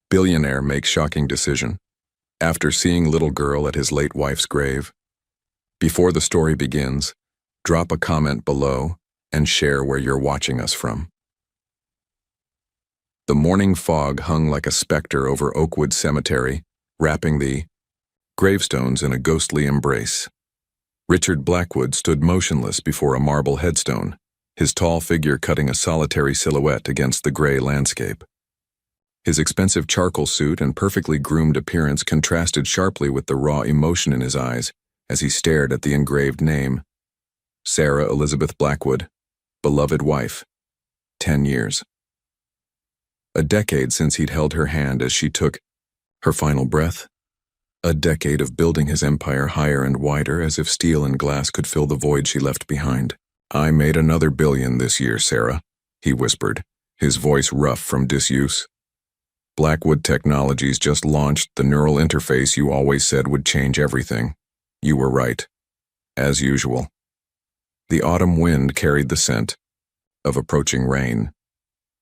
Billionaire makes shocking decision. After seeing little girl at his late wife's grave. Before the story begins, drop a comment below and share where you're watching us from. The morning fog hung like a specter over Oakwood Cemetery, wrapping the gravestones in a ghostly embrace. Richard Blackwood stood motionless before a marble headstone, his tall figure cutting a solitary silhouette against the gray landscape. His expensive charcoal suit and perfectly groomed appearance contrasted sharply with the raw emotion in his eyes as he stared at the engraved name. Sarah Elizabeth Blackwood, beloved wife, 10 years. A decade since he'd held her hand as she took her final breath. A decade of building his empire higher and wider as if steel and glass could fill the void she left behind. "I made another billion this year, Sarah," he whispered, his voice rough from disuse. "Blackwood Technologies just launched the neural interface you always said would change everything. You were right. As usual." The autumn wind carried the scent of approaching rain,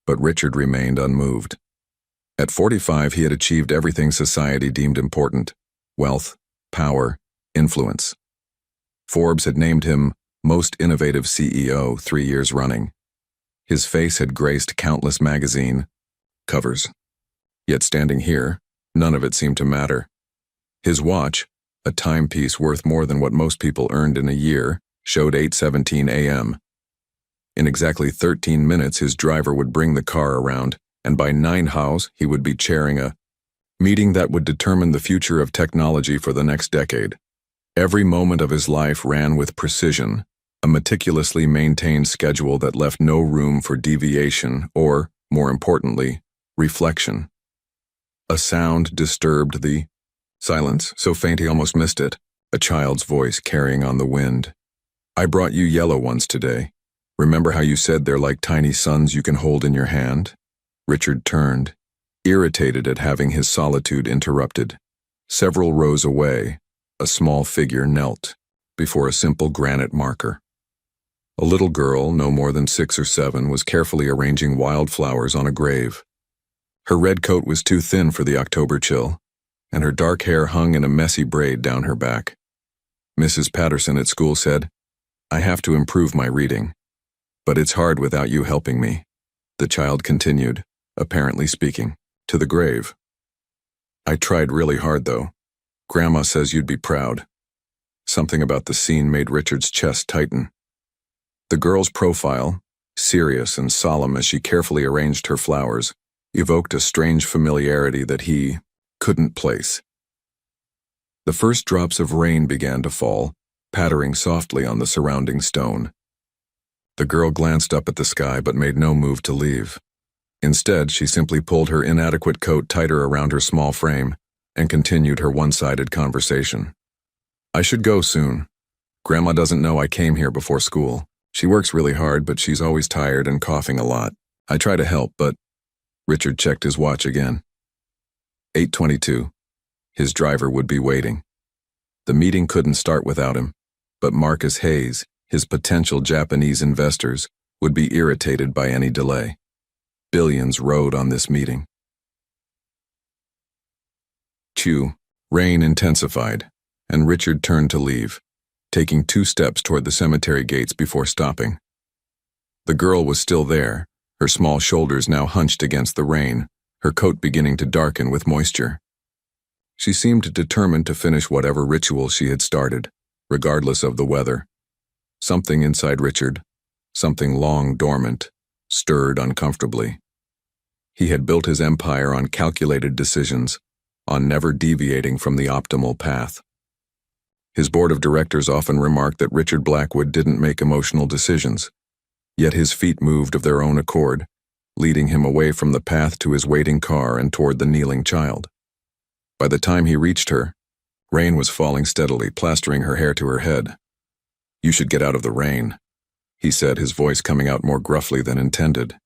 but Richard remained unmoved. At 45, he had achieved everything society deemed important: wealth, power, influence. Forbes had named him most innovative CEO 3 years running. His face had graced countless magazine covers. Yet standing here, none of it seemed to matter. His watch, a timepiece worth more than what most people earned in a year, showed 8:17 a.m. In exactly 13 minutes, his driver would bring the car around, and by 9 hours, he would be chairing a meeting that would determine the future of technology for the next decade. Every moment of his life ran with precision, a meticulously maintained schedule that left no room for deviation or, more importantly, reflection. A sound disturbed the silence, so faint he almost missed it, a child's voice carrying on the wind. "I brought you yellow ones today. Remember how you said they're like tiny suns you can hold in your hand?" Richard turned, irritated at having his solitude interrupted. Several rows away, a small figure knelt before a simple granite marker. A little girl, no more than 6 or 7, was carefully arranging wildflowers on a grave. Her red coat was too thin for the October chill, and her dark hair hung in a messy braid down her back. Mrs. Patterson at school said, "I have to improve my reading, but it's hard without you helping me," the child continued, apparently speaking to the grave. "I tried really hard, though. Grandma says you'd be proud." Something about the scene made Richard's chest tighten. The girl's profile, serious and solemn as she carefully arranged her flowers, evoked a strange familiarity that he couldn't place. The first drops of rain began to fall, pattering softly on the surrounding stone. The girl glanced up at the sky but made no move to leave. Instead, she simply pulled her inadequate coat tighter around her small frame and continued her one-sided conversation. "I should go soon. Grandma doesn't know I came here before school. She works really hard, but she's always tired and coughing a lot. I try to help, but..." Richard checked his watch again. 8:22. His driver would be waiting. The meeting couldn't start without him, but Marcus Hayes, his potential Japanese investors, would be irritated by any delay. Billions rode on this meeting. Rain intensified, and Richard turned to leave, taking 2 steps toward the cemetery gates before stopping. The girl was still there, her small shoulders now hunched against the rain, her coat beginning to darken with moisture. She seemed determined to finish whatever ritual she had started, regardless of the weather. Something inside Richard, something long dormant, stirred uncomfortably. He had built his empire on calculated decisions, on never deviating from the optimal path. His board of directors often remarked that Richard Blackwood didn't make emotional decisions, yet his feet moved of their own accord, leading him away from the path to his waiting car and toward the kneeling child. By the time he reached her, rain was falling steadily, plastering her hair to her head. "You should get out of the rain," he said, his voice coming out more gruffly than intended.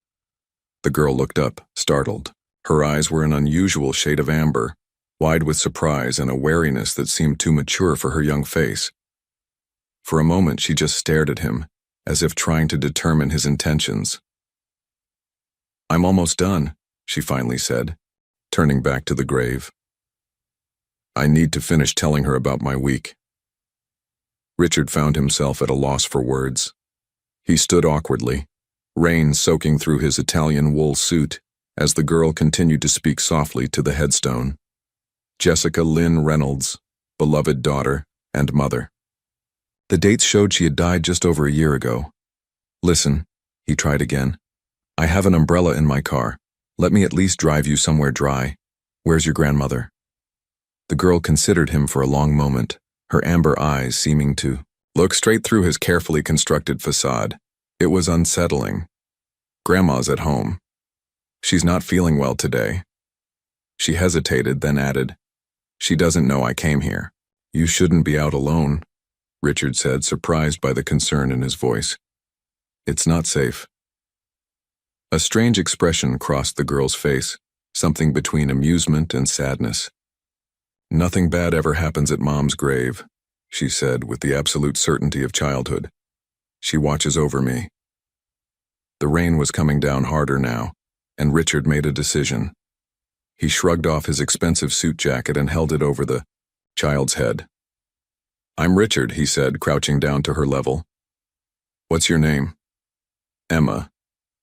The girl looked up, startled. Her eyes were an unusual shade of amber, wide with surprise and a wariness that seemed too mature for her young face. For a moment she just stared at him, as if trying to determine his intentions. "I'm almost done," she finally said. turning back to the grave. I need to finish telling her about my week. Richard found himself at a loss for words. He stood awkwardly, rain soaking through his Italian wool suit, as the girl continued to speak softly to the headstone. Jessica Lynn Reynolds, beloved daughter and mother. The dates showed she had died just over a year ago. Listen, he tried again. I have an umbrella in my car. Let me at least drive you somewhere dry. Where's your grandmother? The girl considered him for a long moment, her amber eyes seeming to look straight through his carefully constructed facade. It was unsettling. Grandma's at home. She's not feeling well today. She hesitated, then added, She doesn't know I came here. You shouldn't be out alone, Richard said, surprised by the concern in his voice. It's not safe. A strange expression crossed the girl's face, something between amusement and sadness. Nothing bad ever happens at Mom's grave, she said with the absolute certainty of childhood. She watches over me. The rain was coming down harder now, and Richard made a decision. He shrugged off his expensive suit jacket and held it over the child's head. I'm Richard, he said, crouching down to her level. What's your name? Emma,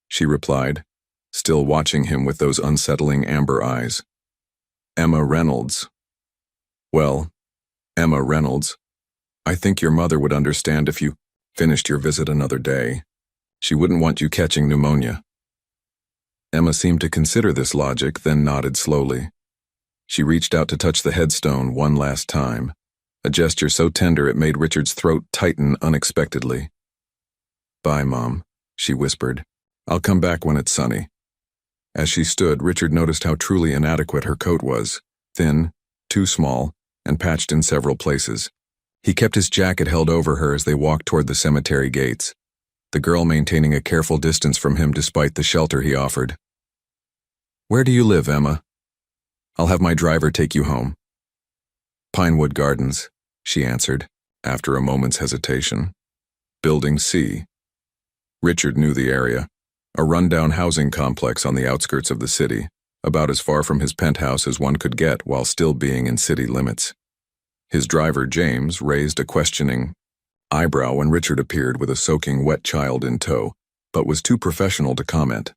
she replied, still watching him with those unsettling amber eyes. Emma Reynolds. Well, Emma Reynolds, I think your mother would understand if you finished your visit another day. She wouldn't want you catching pneumonia. Emma seemed to consider this logic, then nodded slowly. She reached out to touch the headstone one last time, a gesture so tender it made Richard's throat tighten unexpectedly. Bye, Mom, she whispered. I'll come back when it's sunny. As she stood, Richard noticed how truly inadequate her coat was, thin, too small, and patched in several places. He kept his jacket held over her as they walked toward the cemetery gates, the girl maintaining a careful distance from him despite the shelter he offered. Where do you live, Emma? I'll have my driver take you home. Pinewood Gardens, she answered, after a moment's hesitation. Building C. Richard knew the area, a rundown housing complex on the outskirts of the city, about as far from his penthouse as one could get while still being in city limits. His driver, James, raised a questioning eyebrow when Richard appeared with a soaking wet child in tow, but was too professional to comment.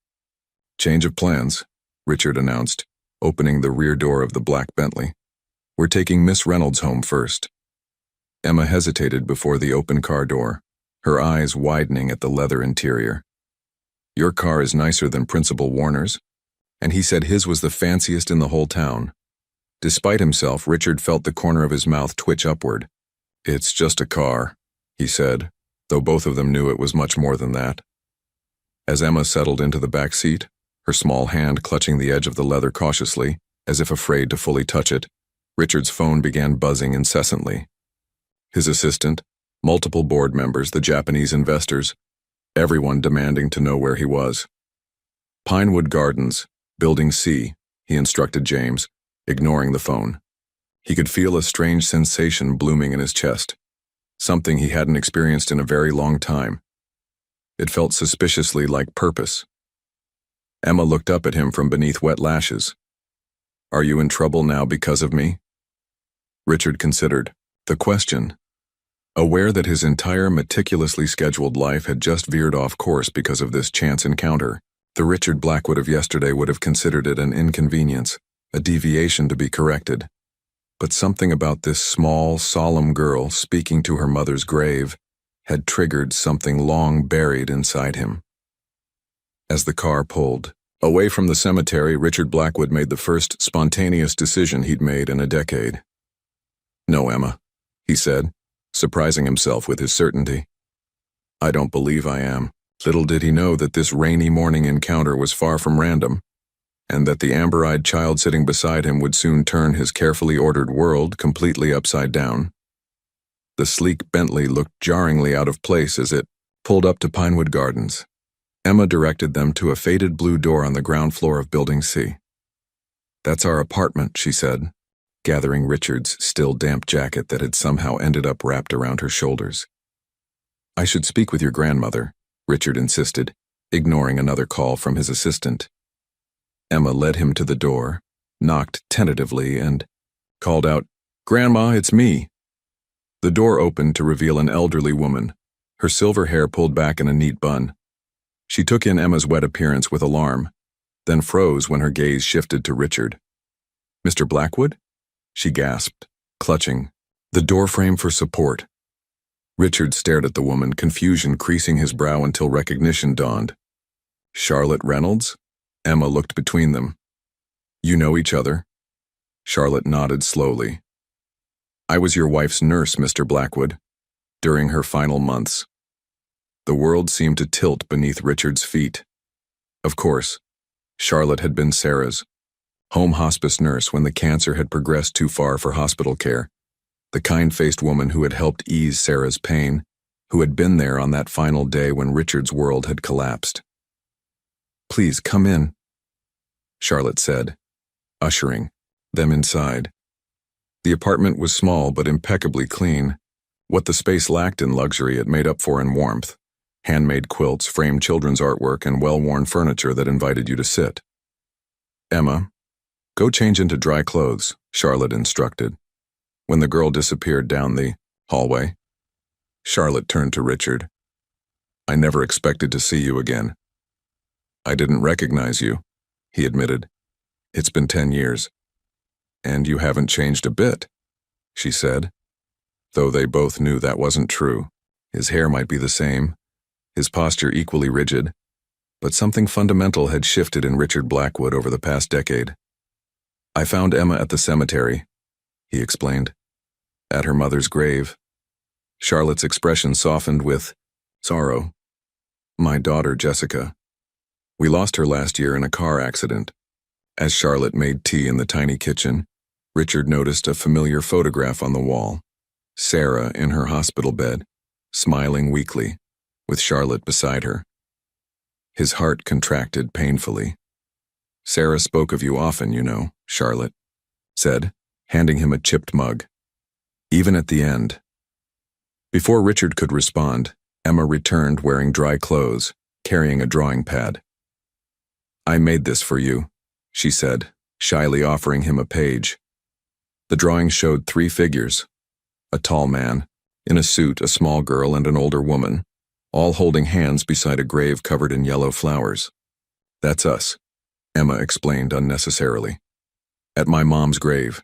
Change of plans, Richard announced, opening the rear door of the black Bentley. We're taking Miss Reynolds home first. Emma hesitated before the open car door, her eyes widening at the leather interior. Your car is nicer than Principal Warner's, and he said his was the fanciest in the whole town. Despite himself, Richard felt the corner of his mouth twitch upward. It's just a car, he said, though both of them knew it was much more than that. As Emma settled into the back seat, her small hand clutching the edge of the leather cautiously, as if afraid to fully touch it, Richard's phone began buzzing incessantly. His assistant, multiple board members, the Japanese investors, everyone demanding to know where he was. Pinewood Gardens, Building C, he instructed James, ignoring the phone. He could feel a strange sensation blooming in his chest, something he hadn't experienced in a very long time. It felt suspiciously like purpose. Emma looked up at him from beneath wet lashes. Are you in trouble now because of me? Richard considered the question, aware that his entire meticulously scheduled life had just veered off course because of this chance encounter. The Richard Blackwood of yesterday would have considered it an inconvenience, a deviation to be corrected. But something about this small, solemn girl speaking to her mother's grave had triggered something long buried inside him. As the car pulled away from the cemetery, Richard Blackwood made the first spontaneous decision he'd made in a decade. No, Emma, he said, surprising himself with his certainty. I don't believe I am. Little did he know that this rainy morning encounter was far from random, and that the amber-eyed child sitting beside him would soon turn his carefully ordered world completely upside down. The sleek Bentley looked jarringly out of place as it pulled up to Pinewood Gardens. Emma directed them to a faded blue door on the ground floor of Building C. That's our apartment, she said, gathering Richard's still damp jacket that had somehow ended up wrapped around her shoulders. I should speak with your grandmother, Richard insisted, ignoring another call from his assistant. Emma led him to the door, knocked tentatively, and called out, "Grandma, it's me." The door opened to reveal an elderly woman, her silver hair pulled back in a neat bun. She took in Emma's wet appearance with alarm, then froze when her gaze shifted to Richard. "Mr. Blackwood?" she gasped, clutching the doorframe for support. Richard stared at the woman, confusion creasing his brow until recognition dawned. "Charlotte Reynolds?" Emma looked between them. "You know each other?" Charlotte nodded slowly. "I was your wife's nurse, Mr. Blackwood, during her final months." The world seemed to tilt beneath Richard's feet. Of course, Charlotte had been Sarah's home hospice nurse when the cancer had progressed too far for hospital care, the kind-faced woman who had helped ease Sarah's pain, who had been there on that final day when Richard's world had collapsed. "Please come in," Charlotte said, ushering them inside. The apartment was small but impeccably clean. What the space lacked in luxury, it made up for in warmth. Handmade quilts, framed children's artwork, and well-worn furniture that invited you to sit. "Emma, go change into dry clothes," Charlotte instructed. When the girl disappeared down the hallway, Charlotte turned to Richard. "I never expected to see you again." "I didn't recognize you," he admitted. "It's been 10 years. "And you haven't changed a bit," she said, though they both knew that wasn't true. His hair might be the same, his posture equally rigid, but something fundamental had shifted in Richard Blackwood over the past decade. "I found Emma at the cemetery," he explained, "at her mother's grave." Charlotte's expression softened with sorrow. "My daughter, Jessica. We lost her last year in a car accident." As Charlotte made tea in the tiny kitchen, Richard noticed a familiar photograph on the wall. Sarah in her hospital bed, smiling weakly, with Charlotte beside her. His heart contracted painfully. "Sarah spoke of you often, you know," Charlotte said, handing him a chipped mug. "Even at the end." Before Richard could respond, Emma returned wearing dry clothes, carrying a drawing pad. "I made this for you," she said, shyly offering him a page. The drawing showed 3 figures: a tall man, in a suit, a small girl, and an older woman, all holding hands beside a grave covered in yellow flowers. "That's us," Emma explained unnecessarily. "At my mom's grave.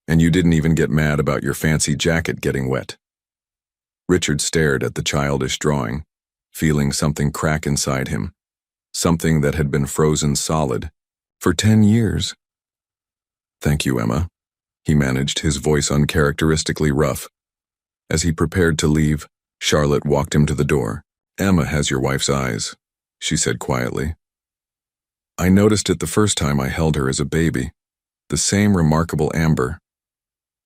And you didn't even get mad about your fancy jacket getting wet." Richard stared at the childish drawing, feeling something crack inside him, something that had been frozen solid for 10 years. "Thank you, Emma," he managed, his voice uncharacteristically rough. As he prepared to leave, Charlotte walked him to the door. "Emma has your wife's eyes," she said quietly. "I noticed it the first time I held her as a baby. The same remarkable amber."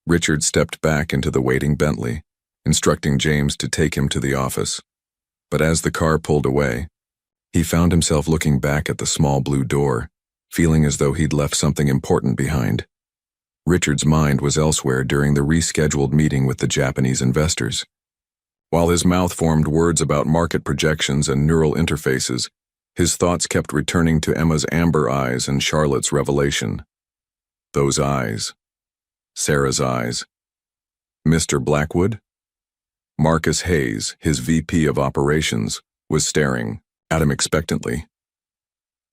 Richard stepped back into the waiting Bentley, instructing James to take him to the office. But as the car pulled away, he found himself looking back at the small blue door, feeling as though he'd left something important behind. Richard's mind was elsewhere during the rescheduled meeting with the Japanese investors. While his mouth formed words about market projections and neural interfaces, his thoughts kept returning to Emma's amber eyes and Charlotte's revelation. Those eyes. Sarah's eyes. Mr. Blackwood? Marcus Hayes, his VP of operations, was staring at him expectantly.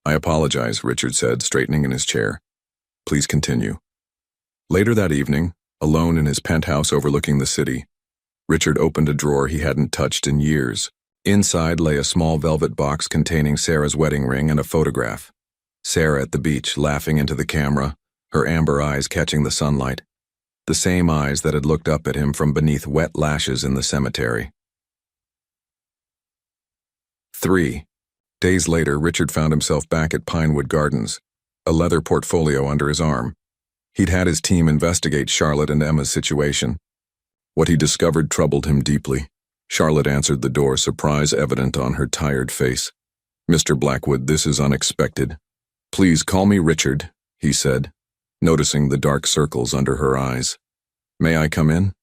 "I apologize," Richard said, straightening in his chair. "Please continue." Later that evening, alone in his penthouse overlooking the city, Richard opened a drawer he hadn't touched in years. Inside lay a small velvet box containing Sarah's wedding ring and a photograph. Sarah at the beach, laughing into the camera, her amber eyes catching the sunlight. The same eyes that had looked up at him from beneath wet lashes in the cemetery. 3 days later, Richard found himself back at Pinewood Gardens, a leather portfolio under his arm. He'd had his team investigate Charlotte and Emma's situation. What he discovered troubled him deeply. Charlotte answered the door, surprise evident on her tired face. "Mr. Blackwood, this is unexpected." "Please call me Richard," he said, noticing the dark circles under her eyes. "May I come in?"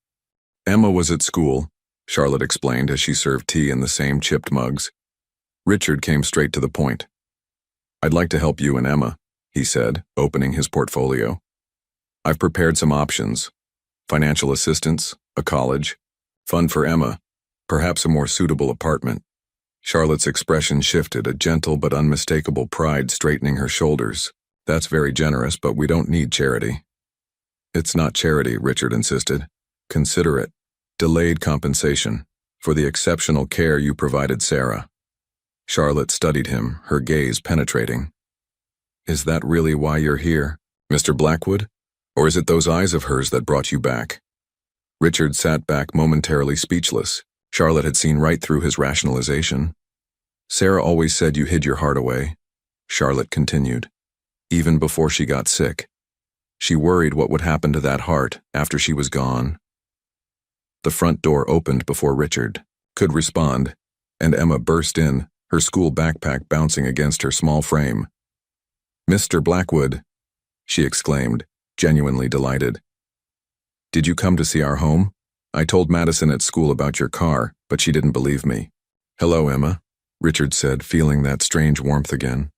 Emma was at school, Charlotte explained as she served tea in the same chipped mugs. Richard came straight to the point. "I'd like to help you and Emma," he said, opening his portfolio. I've prepared some options. Financial assistance, a college, fund for Emma, perhaps a more suitable apartment. Charlotte's expression shifted, a gentle but unmistakable pride straightening her shoulders. That's very generous, but we don't need charity. It's not charity, Richard insisted. Consider it delayed compensation for the exceptional care you provided Sarah. Charlotte studied him, her gaze penetrating. Is that really why you're here, Mr. Blackwood? Or is it those eyes of hers that brought you back? Richard sat back momentarily speechless. Charlotte had seen right through his rationalization. Sarah always said you hid your heart away, Charlotte continued, even before she got sick. She worried what would happen to that heart after she was gone. The front door opened before Richard could respond, and Emma burst in, her school backpack bouncing against her small frame. Mr. Blackwood, she exclaimed, genuinely delighted. Did you come to see our home? I told Madison at school about your car, but she didn't believe me. Hello, Emma, Richard said, feeling that strange warmth again.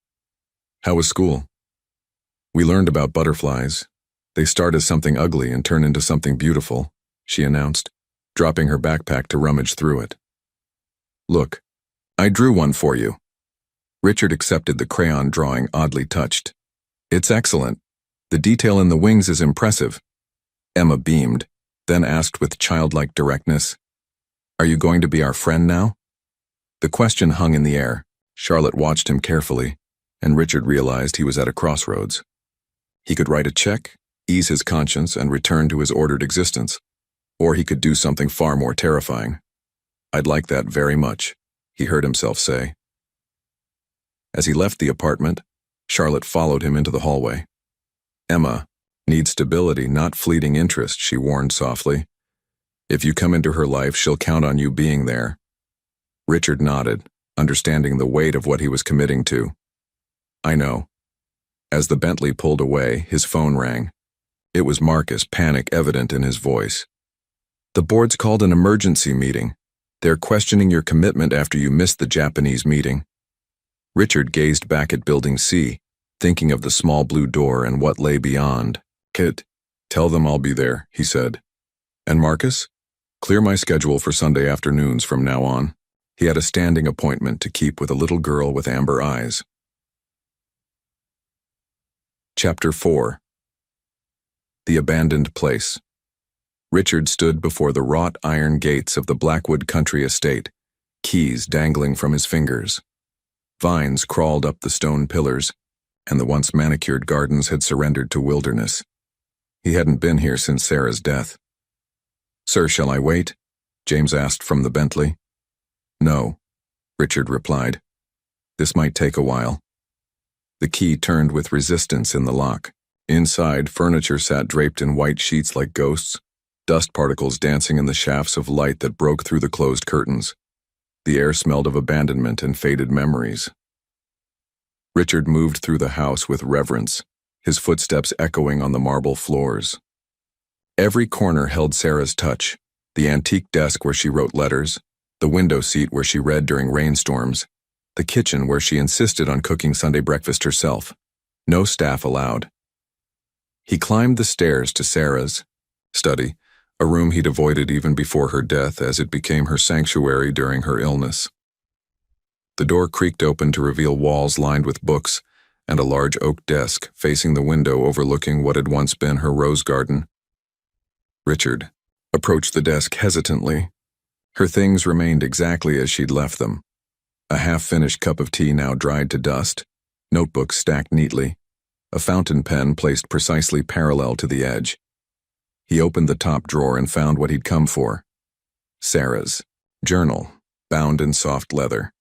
How was school? We learned about butterflies. They start as something ugly and turn into something beautiful, she announced, dropping her backpack to rummage through it. Look, I drew one for you. Richard accepted the crayon drawing, oddly touched. It's excellent. The detail in the wings is impressive. Emma beamed, then asked with childlike directness, Are you going to be our friend now? The question hung in the air. Charlotte watched him carefully, and Richard realized he was at a crossroads. He could write a check, ease his conscience, and return to his ordered existence. Or he could do something far more terrifying. I'd like that very much, he heard himself say. As he left the apartment, Charlotte followed him into the hallway. Emma needs stability, not fleeting interest, she warned softly. If you come into her life, she'll count on you being there. Richard nodded, understanding the weight of what he was committing to. I know. As the Bentley pulled away, his phone rang. It was Marcus, panic evident in his voice. The board's called an emergency meeting. They're questioning your commitment after you missed the Japanese meeting. Richard gazed back at Building C, thinking of the small blue door and what lay beyond. Kit, tell them I'll be there, he said. And Marcus? Clear my schedule for Sunday afternoons from now on. He had a standing appointment to keep with a little girl with amber eyes. Chapter 4. The Abandoned Place. Richard stood before the wrought iron gates of the Blackwood country estate, keys dangling from his fingers. Vines crawled up the stone pillars, and the once manicured gardens had surrendered to wilderness. He hadn't been here since Sarah's death. Sir, shall I wait? James asked from the Bentley. No, Richard replied. This might take a while. The key turned with resistance in the lock. Inside, furniture sat draped in white sheets like ghosts, dust particles dancing in the shafts of light that broke through the closed curtains. The air smelled of abandonment and faded memories. Richard moved through the house with reverence, his footsteps echoing on the marble floors. Every corner held Sarah's touch, the antique desk where she wrote letters, the window seat where she read during rainstorms, the kitchen where she insisted on cooking Sunday breakfast herself. No staff allowed. He climbed the stairs to Sarah's study, a room he'd avoided even before her death as it became her sanctuary during her illness. The door creaked open to reveal walls lined with books and a large oak desk facing the window overlooking what had once been her rose garden. Richard approached the desk hesitantly. Her things remained exactly as she'd left them. A half-finished cup of tea now dried to dust, notebooks stacked neatly, a fountain pen placed precisely parallel to the edge. He opened the top drawer and found what he'd come for. Sarah's journal, bound in soft leather.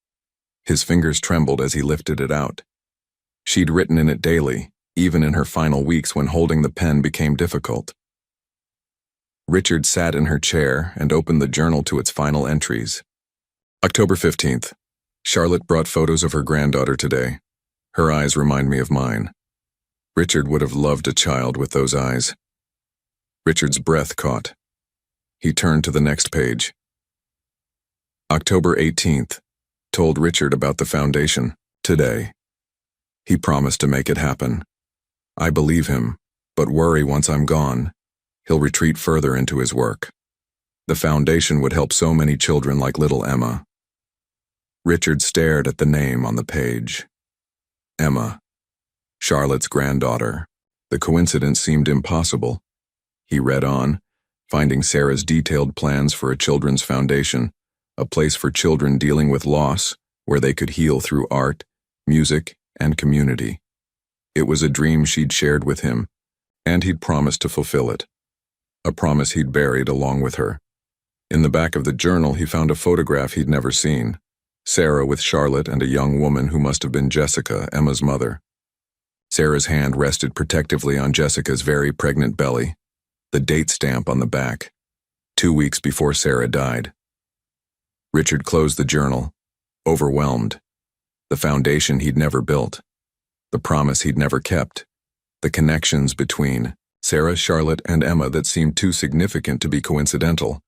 His fingers trembled as he lifted it out. She'd written in it daily, even in her final weeks when holding the pen became difficult. Richard sat in her chair and opened the journal to its final entries. October 15th. Charlotte brought photos of her granddaughter today. Her eyes remind me of mine. Richard would have loved a child with those eyes. Richard's breath caught. He turned to the next page. October 18th. Told Richard about the foundation, today. He promised to make it happen. I believe him, but worry once I'm gone. He'll retreat further into his work. The foundation would help so many children like little Emma. Richard stared at the name on the page. Emma, Charlotte's granddaughter. The coincidence seemed impossible. He read on, finding Sarah's detailed plans for a children's foundation, a place for children dealing with loss, where they could heal through art, music, and community. It was a dream she'd shared with him, and he'd promised to fulfill it. A promise he'd buried along with her. In the back of the journal, he found a photograph he'd never seen. Sarah with Charlotte and a young woman who must have been Jessica, Emma's mother. Sarah's hand rested protectively on Jessica's very pregnant belly, the date stamp on the back, 2 weeks before Sarah died. Richard closed the journal, overwhelmed. The foundation he'd never built, the promise he'd never kept, the connections between Sarah, Charlotte, and Emma that seemed too significant to be coincidental.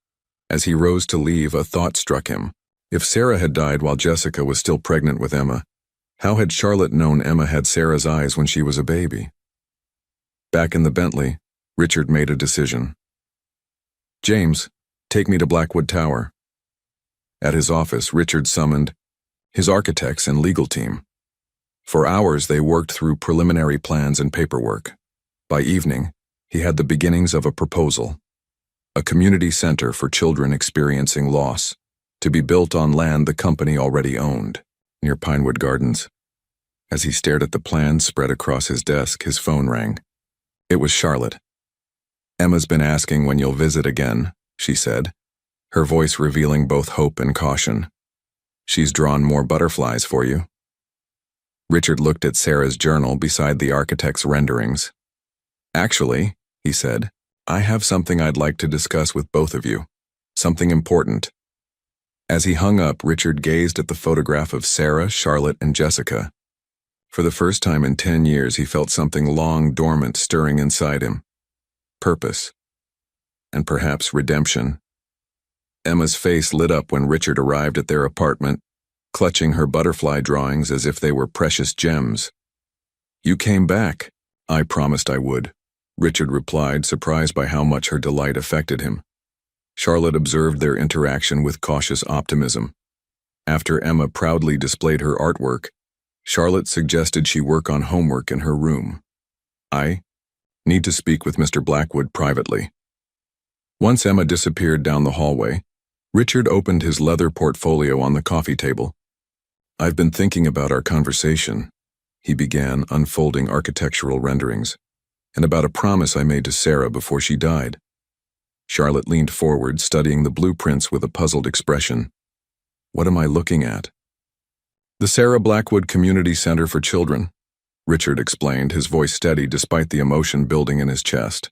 As he rose to leave, a thought struck him. If Sarah had died while Jessica was still pregnant with Emma, how had Charlotte known Emma had Sarah's eyes when she was a baby? Back in the Bentley, Richard made a decision. James, take me to Blackwood Tower. At his office, Richard summoned his architects and legal team. For hours, they worked through preliminary plans and paperwork. By evening, he had the beginnings of a proposal. A community center for children experiencing loss, to be built on land the company already owned, near Pinewood Gardens. As he stared at the plans spread across his desk, his phone rang. It was Charlotte. Emma's been asking when you'll visit again, she said, her voice revealing both hope and caution. She's drawn more butterflies for you. Richard looked at Sarah's journal beside the architect's renderings. Actually, he said, I have something I'd like to discuss with both of you. Something important. As he hung up, Richard gazed at the photograph of Sarah, Charlotte, and Jessica. For the first time in 10 years, he felt something long dormant stirring inside him. Purpose. And perhaps redemption. Emma's face lit up when Richard arrived at their apartment, clutching her butterfly drawings as if they were precious gems. You came back. I promised I would, Richard replied, surprised by how much her delight affected him. Charlotte observed their interaction with cautious optimism. After Emma proudly displayed her artwork, Charlotte suggested she work on homework in her room. I need to speak with Mr. Blackwood privately. Once Emma disappeared down the hallway, Richard opened his leather portfolio on the coffee table. I've been thinking about our conversation, he began, unfolding architectural renderings, and about a promise I made to Sarah before she died. Charlotte leaned forward, studying the blueprints with a puzzled expression. What am I looking at? The Sarah Blackwood Community Center for Children, Richard explained, his voice steady despite the emotion building in his chest.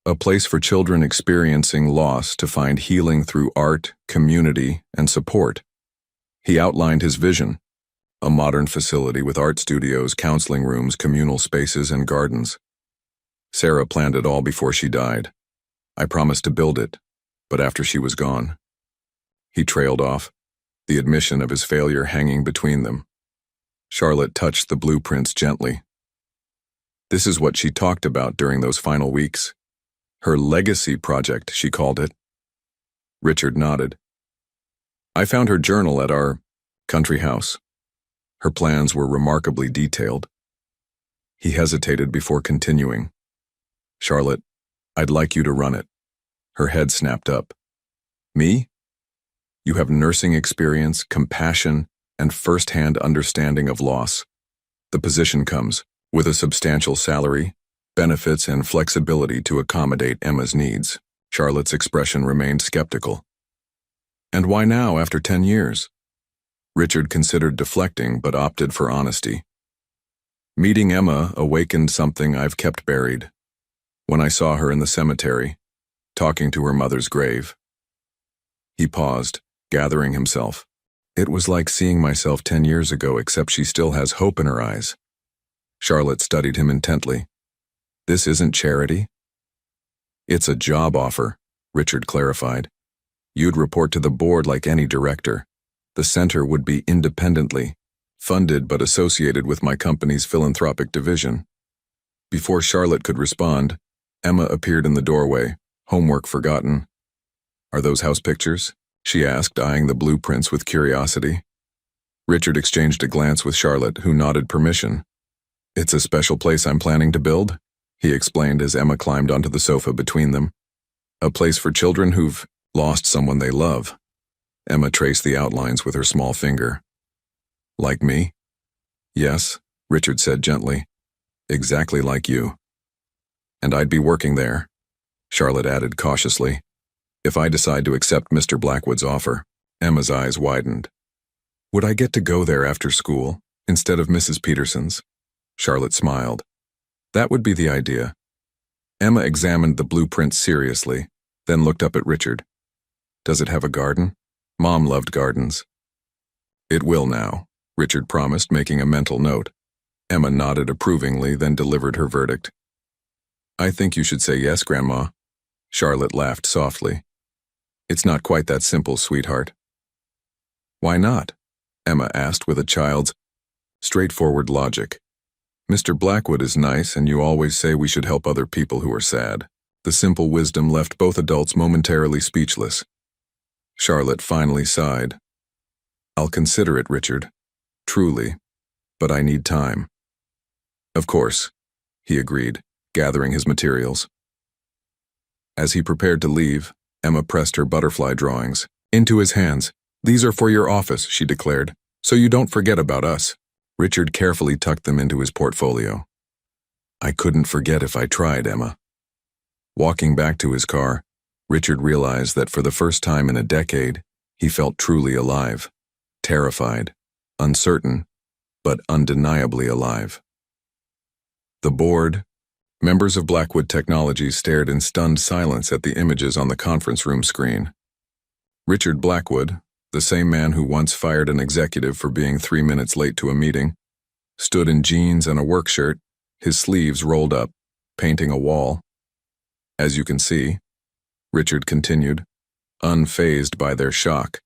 A place for children experiencing loss to find healing through art, community, and support. He outlined his vision, a modern facility with art studios, counseling rooms, communal spaces, and gardens. Sarah planned it all before she died. I promised to build it, but after she was gone. He trailed off, the admission of his failure hanging between them. Charlotte touched the blueprints gently. This is what she talked about during those final weeks. Her legacy project, she called it. Richard nodded. I found her journal at our country house. Her plans were remarkably detailed. He hesitated before continuing. Charlotte, I'd like you to run it. Her head snapped up. Me? You have nursing experience, compassion, and first-hand understanding of loss. The position comes with a substantial salary, benefits, and flexibility to accommodate Emma's needs. Charlotte's expression remained skeptical. And why now, after 10 years? Richard considered deflecting, but opted for honesty. Meeting Emma awakened something I've kept buried. When I saw her in the cemetery, talking to her mother's grave. He paused, gathering himself. It was like seeing myself 10 years ago, except she still has hope in her eyes. Charlotte studied him intently. This isn't charity? It's a job offer, Richard clarified. You'd report to the board like any director. The center would be independently funded but associated with my company's philanthropic division. Before Charlotte could respond, Emma appeared in the doorway, homework forgotten. "Are those house pictures?" she asked, eyeing the blueprints with curiosity. Richard exchanged a glance with Charlotte, who nodded permission. "It's a special place I'm planning to build," he explained as Emma climbed onto the sofa between them. "A place for children who've lost someone they love." Emma traced the outlines with her small finger. "Like me?" "Yes," Richard said gently. "Exactly like you." "And I'd be working there," Charlotte added cautiously, "if I decide to accept Mr. Blackwood's offer." Emma's eyes widened. "Would I get to go there after school, instead of Mrs. Peterson's?" Charlotte smiled. "That would be the idea." Emma examined the blueprint seriously, then looked up at Richard. "Does it have a garden? Mom loved gardens." "It will now," Richard promised, making a mental note. Emma nodded approvingly, then delivered her verdict. "I think you should say yes, Grandma." Charlotte laughed softly. "It's not quite that simple, sweetheart." "Why not?" Emma asked with a child's straightforward logic. "Mr. Blackwood is nice, and you always say we should help other people who are sad." The simple wisdom left both adults momentarily speechless. Charlotte finally sighed. "I'll consider it, Richard. Truly. But I need time." "Of course," he agreed, gathering his materials. As he prepared to leave, Emma pressed her butterfly drawings into his hands. "These are for your office," she declared, "so you don't forget about us." Richard carefully tucked them into his portfolio. "I couldn't forget if I tried, Emma." Walking back to his car, Richard realized that for the first time in a decade, he felt truly alive, terrified, uncertain, but undeniably alive. The board, members of Blackwood Technologies, stared in stunned silence at the images on the conference room screen. Richard Blackwood, the same man who once fired an executive for being 3 minutes late to a meeting, stood in jeans and a work shirt, his sleeves rolled up, painting a wall. "As you can see," Richard continued, unfazed by their shock,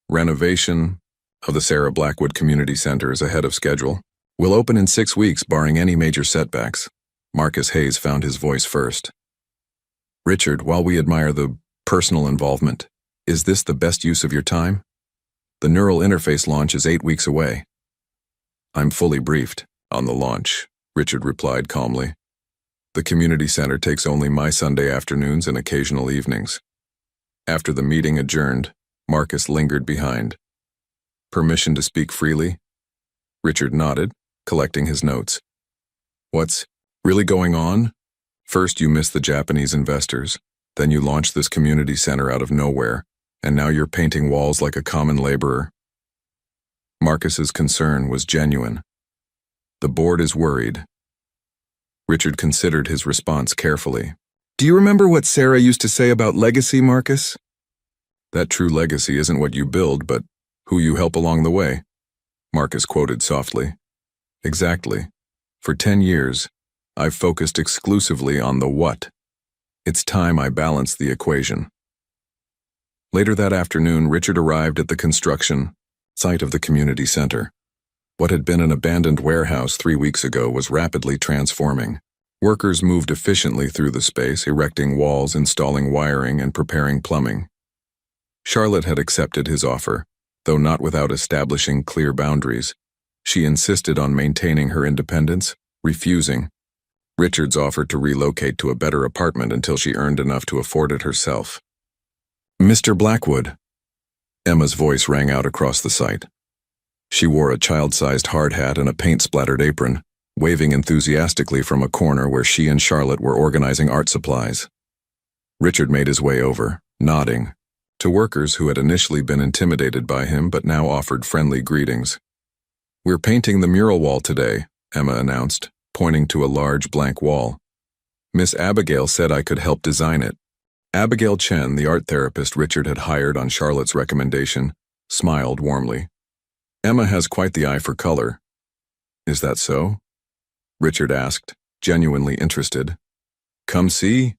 "renovation of the Sarah Blackwood Community Center is ahead of schedule. Will open in 6 weeks, barring any major setbacks." Marcus Hayes found his voice first. "Richard, while we admire the personal involvement, is this the best use of your time? The neural interface launch is 8 weeks away." "I'm fully briefed on the launch," Richard replied calmly. "The community center takes only my Sunday afternoons and occasional evenings." After the meeting adjourned, Marcus lingered behind. "Permission to speak freely?" Richard nodded, collecting his notes. "What's really going on? First you missed the Japanese investors, then you launched this community center out of nowhere, and now you're painting walls like a common laborer." Marcus's concern was genuine. "The board is worried." Richard considered his response carefully. "Do you remember what Sarah used to say about legacy, Marcus? That true legacy isn't what you build, but who you help along the way," Marcus quoted softly. "Exactly. For 10 years, I've focused exclusively on the what. It's time I balanced the equation." Later that afternoon, Richard arrived at the construction site of the community center. What had been an abandoned warehouse 3 weeks ago was rapidly transforming. Workers moved efficiently through the space, erecting walls, installing wiring, and preparing plumbing. Charlotte had accepted his offer, though not without establishing clear boundaries. She insisted on maintaining her independence, refusing Richard's offer to relocate to a better apartment until she earned enough to afford it herself. "Mr. Blackwood," Emma's voice rang out across the site. She wore a child-sized hard hat and a paint-splattered apron, waving enthusiastically from a corner where she and Charlotte were organizing art supplies. Richard made his way over, nodding, to workers who had initially been intimidated by him but now offered friendly greetings. "We're painting the mural wall today," Emma announced, pointing to a large blank wall. "Miss Abigail said I could help design it." Abigail Chen, the art therapist Richard had hired on Charlotte's recommendation, smiled warmly. "Emma has quite the eye for color." "Is that so?" Richard asked, genuinely interested. "Come see."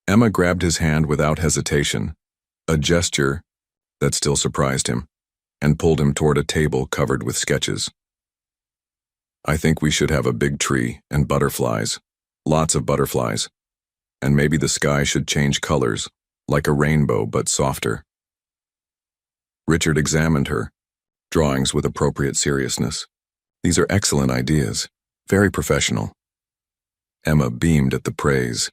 Emma grabbed his hand without hesitation, a gesture that still surprised him, and pulled him toward a table covered with sketches. I think we should have a big tree and butterflies. Lots of butterflies. And maybe the sky should change colors, like a rainbow but softer. Richard examined her, drawings with appropriate seriousness. These are excellent ideas, very professional. Emma beamed at the praise.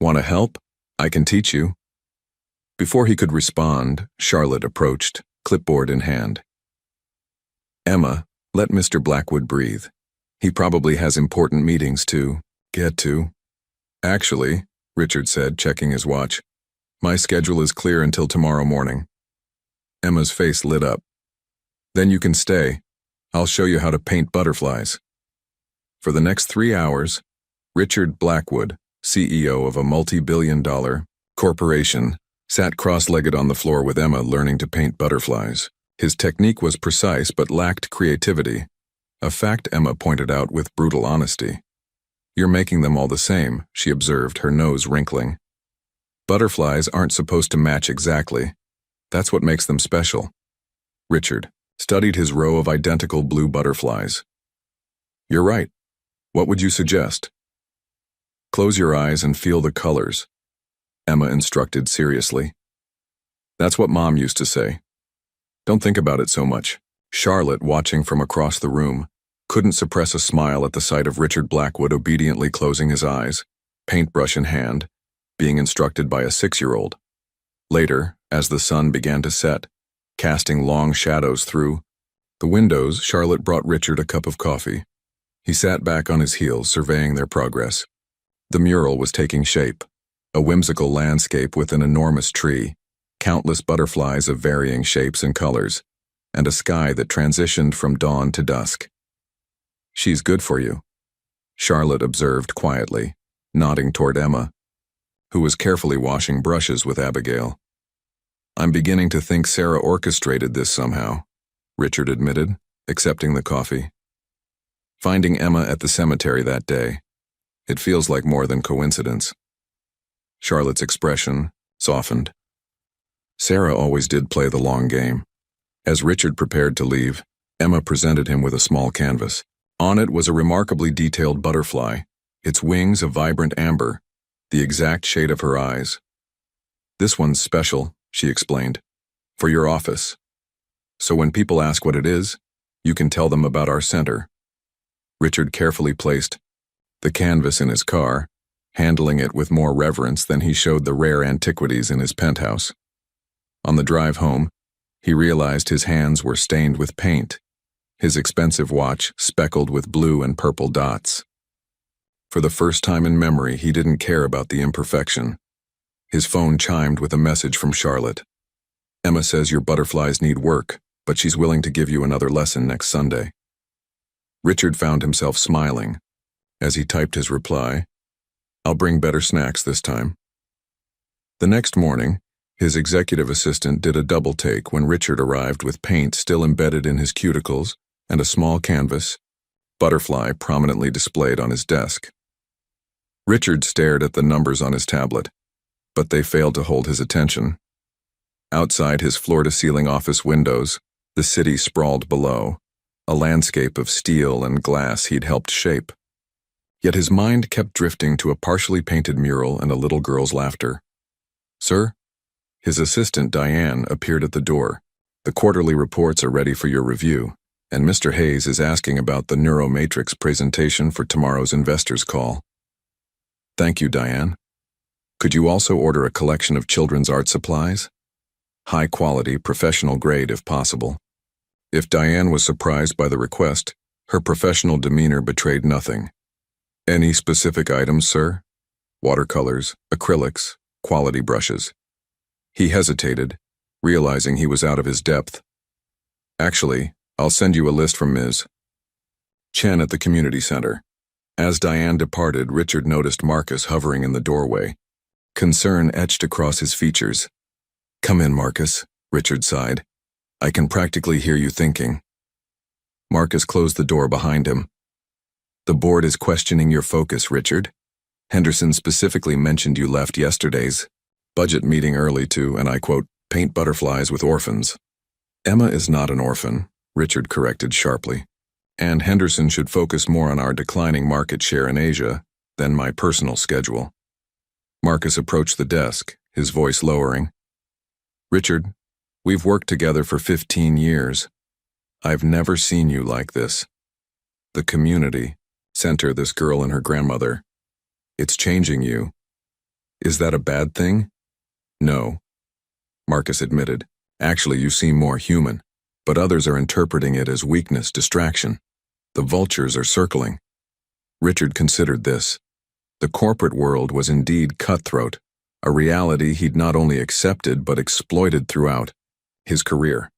Want to help? I can teach you. Before he could respond, Charlotte approached, clipboard in hand. Emma, let Mr. Blackwood breathe. He probably has important meetings to get to. Actually, Richard said, checking his watch, my schedule is clear until tomorrow morning. Emma's face lit up. Then you can stay. I'll show you how to paint butterflies. For the next 3 hours, Richard Blackwood, CEO of a multi-billion-dollar corporation, sat cross-legged on the floor with Emma learning to paint butterflies. His technique was precise but lacked creativity, a fact Emma pointed out with brutal honesty. You're making them all the same, she observed, her nose wrinkling. Butterflies aren't supposed to match exactly. That's what makes them special. Richard studied his row of identical blue butterflies. You're right. What would you suggest? Close your eyes and feel the colors, Emma instructed seriously. That's what Mom used to say. Don't think about it so much. Charlotte, watching from across the room, couldn't suppress a smile at the sight of Richard Blackwood obediently closing his eyes, paintbrush in hand, being instructed by a 6-year-old. Later, as the sun began to set, casting long shadows through the windows, Charlotte brought Richard a cup of coffee. He sat back on his heels, surveying their progress. The mural was taking shape, a whimsical landscape with an enormous tree, countless butterflies of varying shapes and colors, and a sky that transitioned from dawn to dusk. She's good for you, Charlotte observed quietly, nodding toward Emma, who was carefully washing brushes with Abigail. I'm beginning to think Sarah orchestrated this somehow, Richard admitted, accepting the coffee. Finding Emma at the cemetery that day, it feels like more than coincidence. Charlotte's expression softened. Sarah always did play the long game. As Richard prepared to leave, Emma presented him with a small canvas. On it was a remarkably detailed butterfly, its wings a vibrant amber, the exact shade of her eyes. This one's special, she explained, for your office. So when people ask what it is, you can tell them about our center. Richard carefully placed the canvas in his car, handling it with more reverence than he showed the rare antiquities in his penthouse. On the drive home, he realized his hands were stained with paint, his expensive watch speckled with blue and purple dots. For the first time in memory, he didn't care about the imperfection. His phone chimed with a message from Charlotte. Emma says your butterflies need work, but she's willing to give you another lesson next Sunday. Richard found himself smiling as he typed his reply. I'll bring better snacks this time. The next morning, his executive assistant did a double take when Richard arrived with paint still embedded in his cuticles and a small canvas, butterfly prominently displayed on his desk. Richard stared at the numbers on his tablet, but they failed to hold his attention. Outside his floor-to-ceiling office windows, the city sprawled below, a landscape of steel and glass he'd helped shape. Yet his mind kept drifting to a partially painted mural and a little girl's laughter. Sir? His assistant, Diane, appeared at the door. The quarterly reports are ready for your review, and Mr. Hayes is asking about the neuromatrix presentation for tomorrow's investors' call. Thank you, Diane. Could you also order a collection of children's art supplies? High quality, professional grade if possible. If Diane was surprised by the request, her professional demeanor betrayed nothing. Any specific items, sir? Watercolors, acrylics, quality brushes. He hesitated, realizing he was out of his depth. Actually, I'll send you a list from Ms. Chen at the community center. As Diane departed, Richard noticed Marcus hovering in the doorway. Concern etched across his features. Come in, Marcus, Richard sighed. I can practically hear you thinking. Marcus closed the door behind him. The board is questioning your focus, Richard. Henderson specifically mentioned you left yesterday's budget meeting early to, and I quote, paint butterflies with orphans. Emma is not an orphan, Richard corrected sharply. And Henderson should focus more on our declining market share in Asia than my personal schedule. Marcus approached the desk, his voice lowering. Richard, we've worked together for 15 years. I've never seen you like this. The community, center this girl and her grandmother. It's changing you. Is that a bad thing? No, Marcus admitted. Actually, you seem more human, but others are interpreting it as weakness, distraction. The vultures are circling. Richard considered this. The corporate world was indeed cutthroat, a reality he'd not only accepted but exploited throughout his career.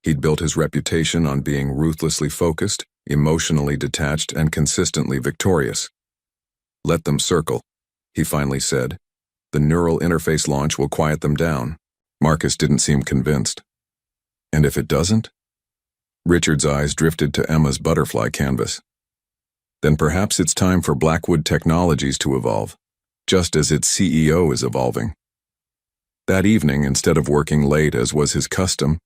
He'd built his reputation on being ruthlessly focused, emotionally detached, and consistently victorious. Let them circle, he finally said. The neural interface launch will quiet them down. Marcus didn't seem convinced. And if it doesn't? Richard's eyes drifted to Emma's butterfly canvas. Then perhaps it's time for Blackwood Technologies to evolve, just as its CEO is evolving. That evening, instead of working late as was his custom,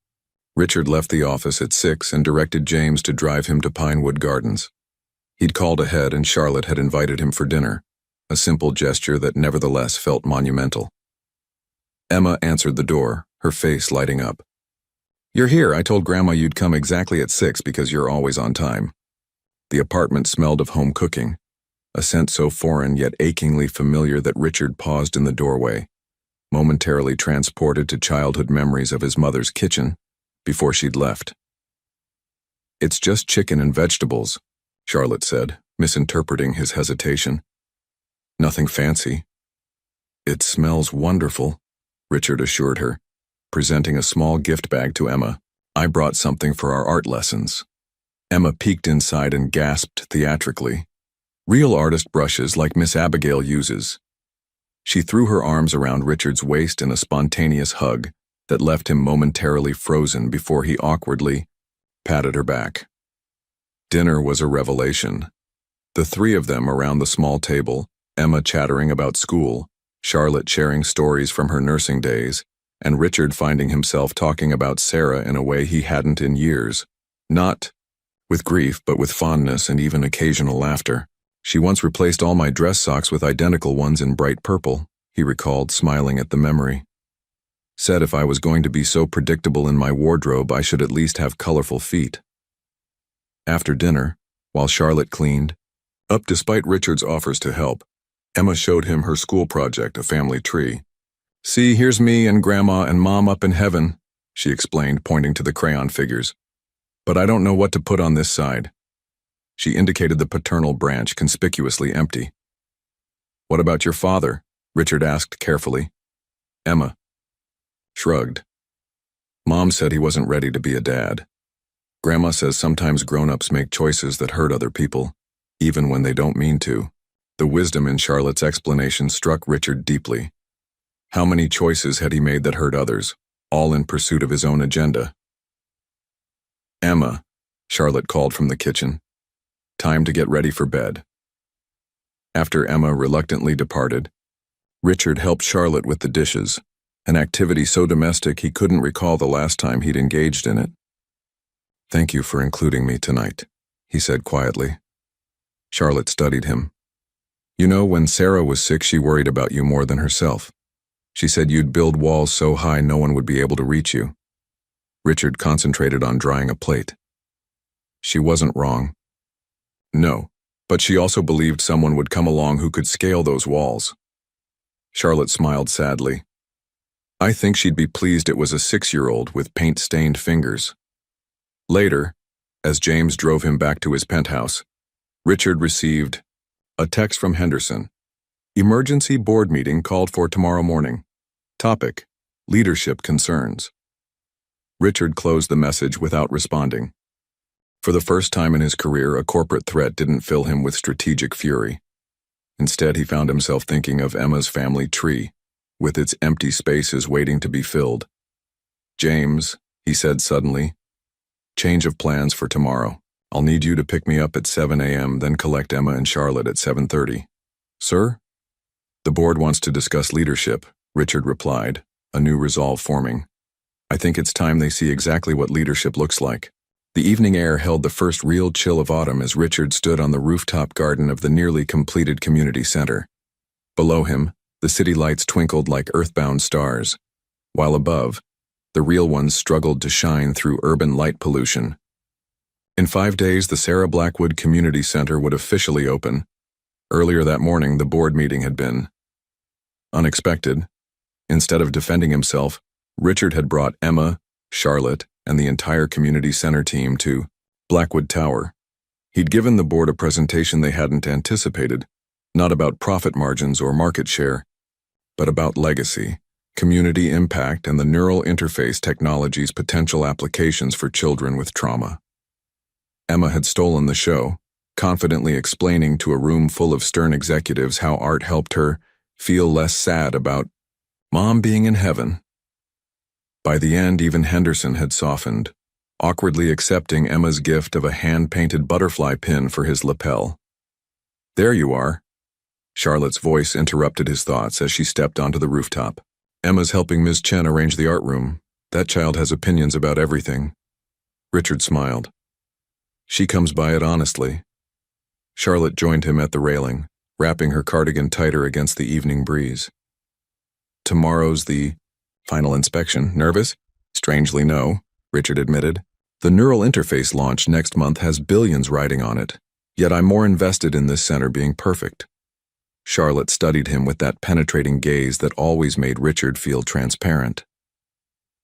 Richard left the office at 6 and directed James to drive him to Pinewood Gardens. He'd called ahead and Charlotte had invited him for dinner, a simple gesture that nevertheless felt monumental. Emma answered the door, her face lighting up. You're here. I told Grandma you'd come exactly at 6 because you're always on time. The apartment smelled of home cooking, a scent so foreign yet achingly familiar that Richard paused in the doorway, momentarily transported to childhood memories of his mother's kitchen before she'd left. It's just chicken and vegetables, Charlotte said, misinterpreting his hesitation. Nothing fancy. It smells wonderful, Richard assured her, presenting a small gift bag to Emma. I brought something for our art lessons. Emma peeked inside and gasped theatrically. Real artist brushes like Miss Abigail uses. She threw her arms around Richard's waist in a spontaneous hug that left him momentarily frozen before he awkwardly patted her back. Dinner was a revelation. The three of them around the small table, Emma chattering about school, Charlotte sharing stories from her nursing days, and Richard finding himself talking about Sarah in a way he hadn't in years. Not with grief, but with fondness and even occasional laughter. She once replaced all my dress socks with identical ones in bright purple, he recalled, smiling at the memory. Said if I was going to be so predictable in my wardrobe, I should at least have colorful feet. After dinner, while Charlotte cleaned up despite Richard's offers to help, Emma showed him her school project, a family tree. See, here's me and Grandma and Mom up in heaven, she explained, pointing to the crayon figures. But I don't know what to put on this side. She indicated the paternal branch, conspicuously empty. What about your father? Richard asked carefully. Emma shrugged. Mom said he wasn't ready to be a dad. Grandma says sometimes grown-ups make choices that hurt other people, even when they don't mean to. The wisdom in Charlotte's explanation struck Richard deeply. How many choices had he made that hurt others, all in pursuit of his own agenda? Emma, Charlotte called from the kitchen. Time to get ready for bed. After Emma reluctantly departed, Richard helped Charlotte with the dishes, an activity so domestic he couldn't recall the last time he'd engaged in it. Thank you for including me tonight, he said quietly. Charlotte studied him. You know, when Sarah was sick, she worried about you more than herself. She said you'd build walls so high no one would be able to reach you. Richard concentrated on drying a plate. She wasn't wrong. No, but she also believed someone would come along who could scale those walls. Charlotte smiled sadly. I think she'd be pleased it was a 6-year-old with paint-stained fingers. Later, as James drove him back to his penthouse, Richard received a text from Henderson. Emergency board meeting called for tomorrow morning. Topic: leadership concerns. Richard closed the message without responding. For the first time in his career, a corporate threat didn't fill him with strategic fury. Instead, he found himself thinking of Emma's family tree, with its empty spaces waiting to be filled. James, he said suddenly, change of plans for tomorrow. I'll need you to pick me up at 7 a.m., then collect Emma and Charlotte at 7:30. Sir? The board wants to discuss leadership, Richard replied, a new resolve forming. I think it's time they see exactly what leadership looks like. The evening air held the first real chill of autumn as Richard stood on the rooftop garden of the nearly completed community center. Below him, the city lights twinkled like earthbound stars, while above, the real ones struggled to shine through urban light pollution. In 5 days, the Sarah Blackwood Community Center would officially open. Earlier that morning, the board meeting had been unexpected. Instead of defending himself, Richard had brought Emma, Charlotte, and the entire community center team to Blackwood Tower. He'd given the board a presentation they hadn't anticipated, not about profit margins or market share, but about legacy, community impact, and the neural interface technology's potential applications for children with trauma. Emma had stolen the show, confidently explaining to a room full of stern executives how art helped her feel less sad about Mom being in heaven. By the end, even Henderson had softened, awkwardly accepting Emma's gift of a hand-painted butterfly pin for his lapel. "There you are." Charlotte's voice interrupted his thoughts as she stepped onto the rooftop. "Emma's helping Ms. Chen arrange the art room. That child has opinions about everything." Richard smiled. "She comes by it honestly." Charlotte joined him at the railing, wrapping her cardigan tighter against the evening breeze. "Tomorrow's the final inspection. Nervous?" "Strangely, no," Richard admitted. "The neural interface launch next month has billions riding on it, yet I'm more invested in this center being perfect." Charlotte studied him with that penetrating gaze that always made Richard feel transparent.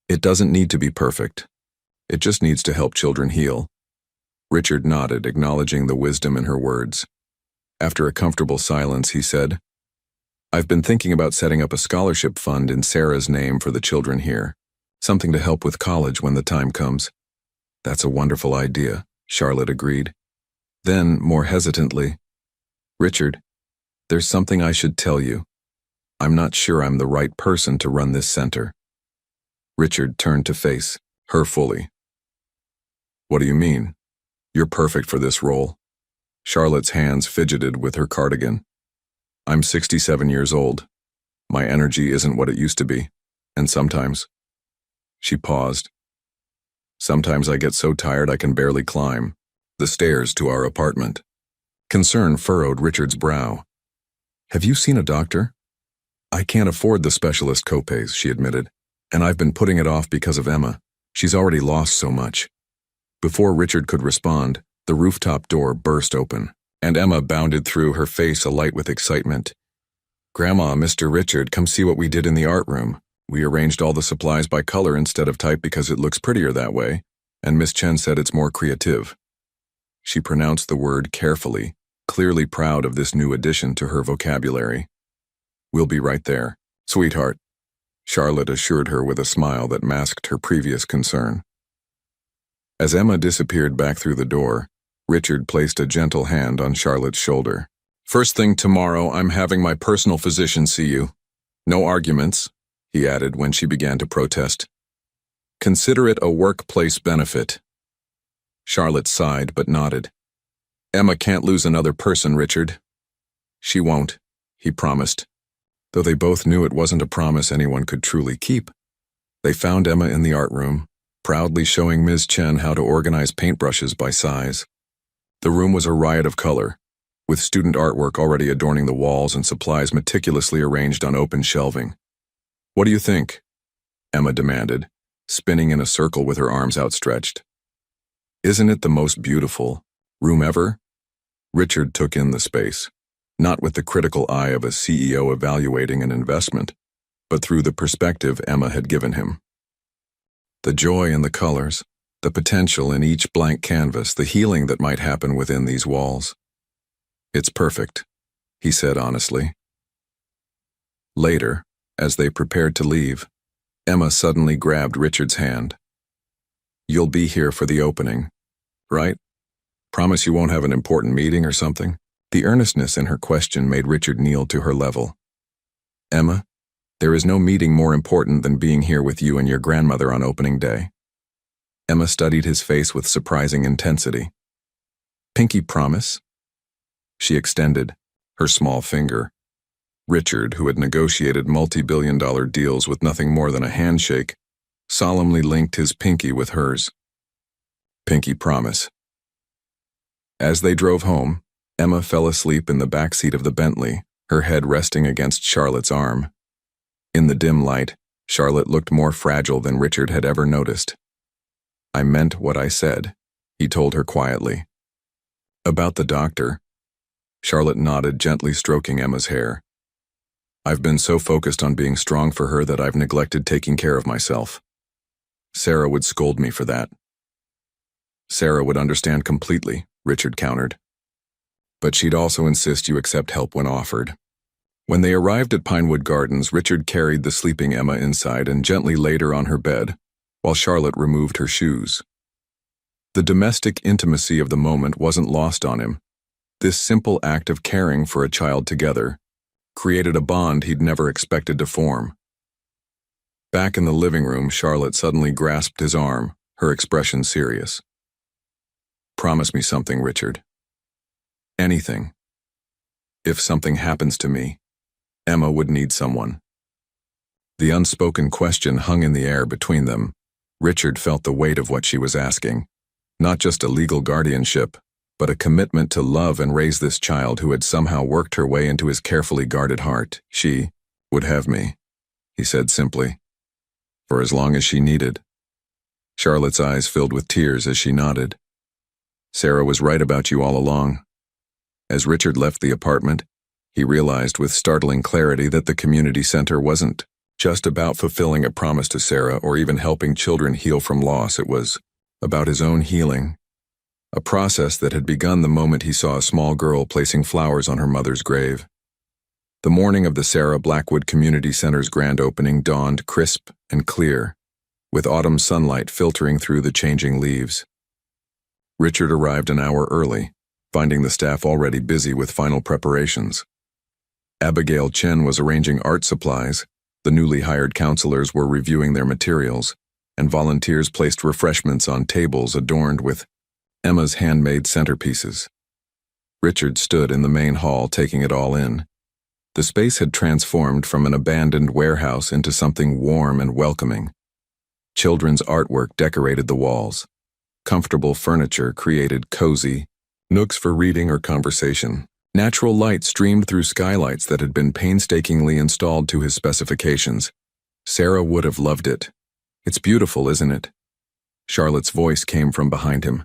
"It doesn't need to be perfect. It just needs to help children heal." Richard nodded, acknowledging the wisdom in her words. After a comfortable silence, he said, "I've been thinking about setting up a scholarship fund in Sarah's name for the children here, something to help with college when the time comes." "That's a wonderful idea," Charlotte agreed. Then, more hesitantly, "Richard, there's something I should tell you. I'm not sure I'm the right person to run this center." Richard turned to face her fully. "What do you mean? You're perfect for this role." Charlotte's hands fidgeted with her cardigan. "I'm 67 years old. My energy isn't what it used to be, and sometimes—" She paused. "Sometimes I get so tired I can barely climb the stairs to our apartment." Concern furrowed Richard's brow. "Have you seen a doctor?" "I can't afford the specialist copays," she admitted, "and I've been putting it off because of Emma. She's already lost so much." Before Richard could respond, the rooftop door burst open, and Emma bounded through, her face alight with excitement. "Grandma, Mr. Richard, come see what we did in the art room. We arranged all the supplies by color instead of type because it looks prettier that way, and Miss Chen said it's more creative." She pronounced the word carefully, clearly proud of this new addition to her vocabulary. "We'll be right there, sweetheart," Charlotte assured her with a smile that masked her previous concern. As Emma disappeared back through the door, Richard placed a gentle hand on Charlotte's shoulder. "First thing tomorrow, I'm having my personal physician see you. No arguments," he added when she began to protest. "Consider it a workplace benefit." Charlotte sighed but nodded. "Emma can't lose another person, Richard." "She won't," he promised, though they both knew it wasn't a promise anyone could truly keep. They found Emma in the art room, proudly showing Ms. Chen how to organize paintbrushes by size. The room was a riot of color, with student artwork already adorning the walls and supplies meticulously arranged on open shelving. "What do you think?" Emma demanded, spinning in a circle with her arms outstretched. "Isn't it the most beautiful room ever?" Richard took in the space, not with the critical eye of a CEO evaluating an investment, but through the perspective Emma had given him. The joy in the colors, the potential in each blank canvas, the healing that might happen within these walls. "It's perfect," he said honestly. Later, as they prepared to leave, Emma suddenly grabbed Richard's hand. "You'll be here for the opening, right? Promise you won't have an important meeting or something?" The earnestness in her question made Richard kneel to her level. "Emma, there is no meeting more important than being here with you and your grandmother on opening day." Emma studied his face with surprising intensity. "Pinky promise?" She extended her small finger. Richard, who had negotiated multi-billion-dollar deals with nothing more than a handshake, solemnly linked his pinky with hers. Pinky promise. As they drove home, Emma fell asleep in the back seat of the Bentley, her head resting against Charlotte's arm. In the dim light, Charlotte looked more fragile than Richard had ever noticed. "I meant what I said," he told her quietly. "About the doctor?" Charlotte nodded, gently stroking Emma's hair. "I've been so focused on being strong for her that I've neglected taking care of myself. Sarah would scold me for that." "Sarah would understand completely," Richard countered. "But she'd also insist you accept help when offered." When they arrived at Pinewood Gardens, Richard carried the sleeping Emma inside and gently laid her on her bed, while Charlotte removed her shoes. The domestic intimacy of the moment wasn't lost on him. This simple act of caring for a child together created a bond he'd never expected to form. Back in the living room, Charlotte suddenly grasped his arm, her expression serious. "Promise me something, Richard. Anything. If something happens to me, Emma would need someone." The unspoken question hung in the air between them. Richard felt the weight of what she was asking. Not just a legal guardianship, but a commitment to love and raise this child who had somehow worked her way into his carefully guarded heart. "She would have me," he said simply. "For as long as she needed." Charlotte's eyes filled with tears as she nodded. "Sarah was right about you all along." As Richard left the apartment, he realized with startling clarity that the community center wasn't just about fulfilling a promise to Sarah or even helping children heal from loss. It was about his own healing, a process that had begun the moment he saw a small girl placing flowers on her mother's grave. The morning of the Sarah Blackwood Community Center's grand opening dawned crisp and clear, with autumn sunlight filtering through the changing leaves. Richard arrived an hour early, finding the staff already busy with final preparations. Abigail Chen was arranging art supplies, the newly hired counselors were reviewing their materials, and volunteers placed refreshments on tables adorned with Emma's handmade centerpieces. Richard stood in the main hall taking it all in. The space had transformed from an abandoned warehouse into something warm and welcoming. Children's artwork decorated the walls. Comfortable furniture created cozy nooks for reading or conversation. Natural light streamed through skylights that had been painstakingly installed to his specifications. Sarah would have loved it. "It's beautiful, isn't it?" Charlotte's voice came from behind him.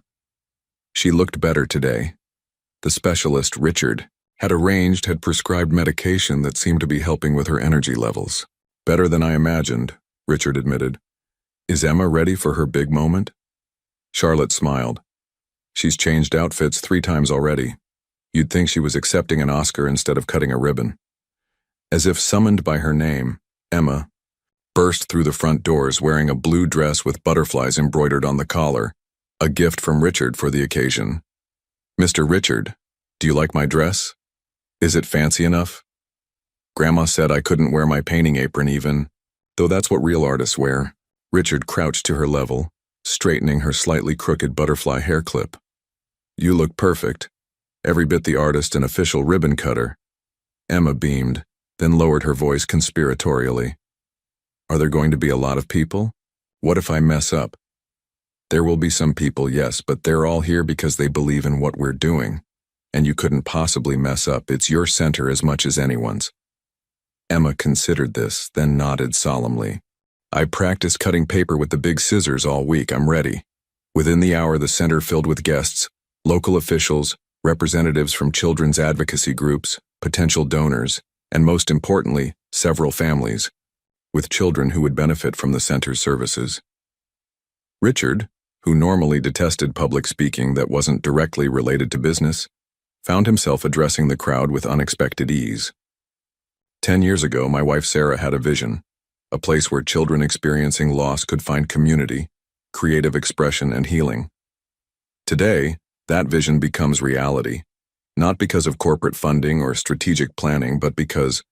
She looked better today. The specialist, Richard, had prescribed medication that seemed to be helping with her energy levels. "Better than I imagined," Richard admitted. "Is Emma ready for her big moment?" Charlotte smiled. "She's changed outfits 3 times already. You'd think she was accepting an Oscar instead of cutting a ribbon." As if summoned by her name, Emma burst through the front doors wearing a blue dress with butterflies embroidered on the collar, a gift from Richard for the occasion. "Mr. Richard, do you like my dress? Is it fancy enough? Grandma said I couldn't wear my painting apron even, though that's what real artists wear." Richard crouched to her level, straightening her slightly crooked butterfly hair clip. "You look perfect. Every bit the artist and official ribbon cutter." Emma beamed, then lowered her voice conspiratorially. "Are there going to be a lot of people? What if I mess up?" "There will be some people, yes, but they're all here because they believe in what we're doing. And you couldn't possibly mess up. It's your center as much as anyone's." Emma considered this, then nodded solemnly. "I practiced cutting paper with the big scissors all week. I'm ready." Within the hour, the center filled with guests, local officials, representatives from children's advocacy groups, potential donors, and most importantly, several families, with children who would benefit from the center's services. Richard, who normally detested public speaking that wasn't directly related to business, found himself addressing the crowd with unexpected ease. 10 years ago, my wife Sarah had a vision, a place where children experiencing loss could find community, creative expression, and healing. Today, that vision becomes reality, not because of corporate funding or strategic planning, but because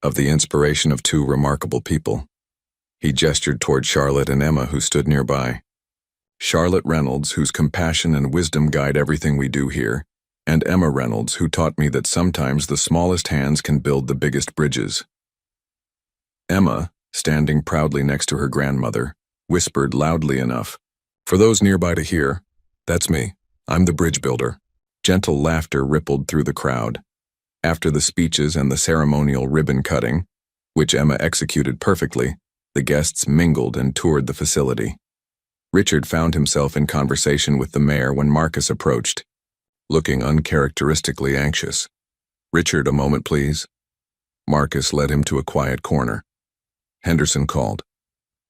of the inspiration of 2 remarkable people. He gestured toward Charlotte and Emma, who stood nearby. Charlotte Reynolds, whose compassion and wisdom guide everything we do here, and Emma Reynolds, who taught me that sometimes the smallest hands can build the biggest bridges. Emma, standing proudly next to her grandmother, whispered loudly enough for those nearby to hear, That's me. I'm the bridge builder. Gentle laughter rippled through the crowd. After the speeches and the ceremonial ribbon cutting, which Emma executed perfectly, the guests mingled and toured the facility. Richard found himself in conversation with the mayor when Marcus approached, looking uncharacteristically anxious. "Richard, a moment, please." Marcus led him to a quiet corner. Henderson called.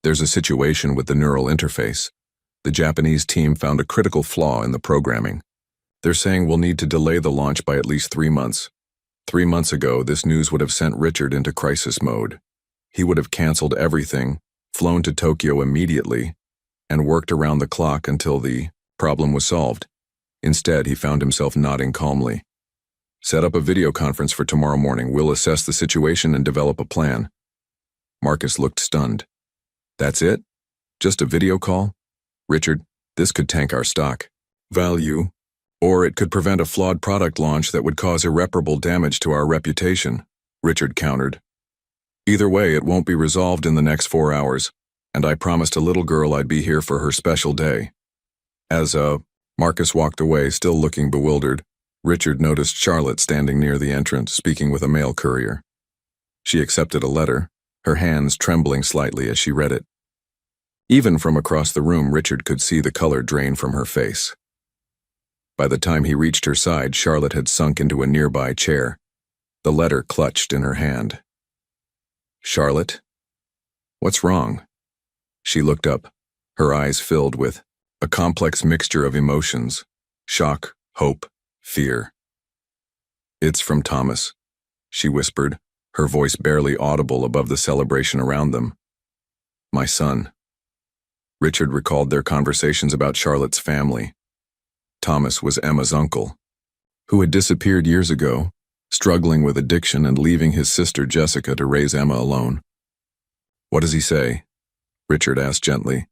"There's a situation with the neural interface. The Japanese team found a critical flaw in the programming. They're saying we'll need to delay the launch by at least 3 months. 3 months ago, this news would have sent Richard into crisis mode. He would have canceled everything, flown to Tokyo immediately, and worked around the clock until the problem was solved. Instead, he found himself nodding calmly. Set up a video conference for tomorrow morning. We'll assess the situation and develop a plan." Marcus looked stunned. "That's it? Just a video call? Richard, this could tank our stock value, or it could prevent a flawed product launch that would cause irreparable damage to our reputation," Richard countered. "Either way, it won't be resolved in the next 4 hours, and I promised a little girl I'd be here for her special day." Marcus walked away, still looking bewildered. Richard noticed Charlotte standing near the entrance, speaking with a mail courier. She accepted a letter, her hands trembling slightly as she read it. Even from across the room, Richard could see the color drain from her face. By the time he reached her side, Charlotte had sunk into a nearby chair, the letter clutched in her hand. "Charlotte? What's wrong?" She looked up, her eyes filled with a complex mixture of emotions: shock, hope, fear. "It's from Thomas," she whispered, her voice barely audible above the celebration around them. "My son." Richard recalled their conversations about Charlotte's family. Thomas was Emma's uncle, who had disappeared years ago, struggling with addiction and leaving his sister Jessica to raise Emma alone. "What does he say?" Richard asked gently.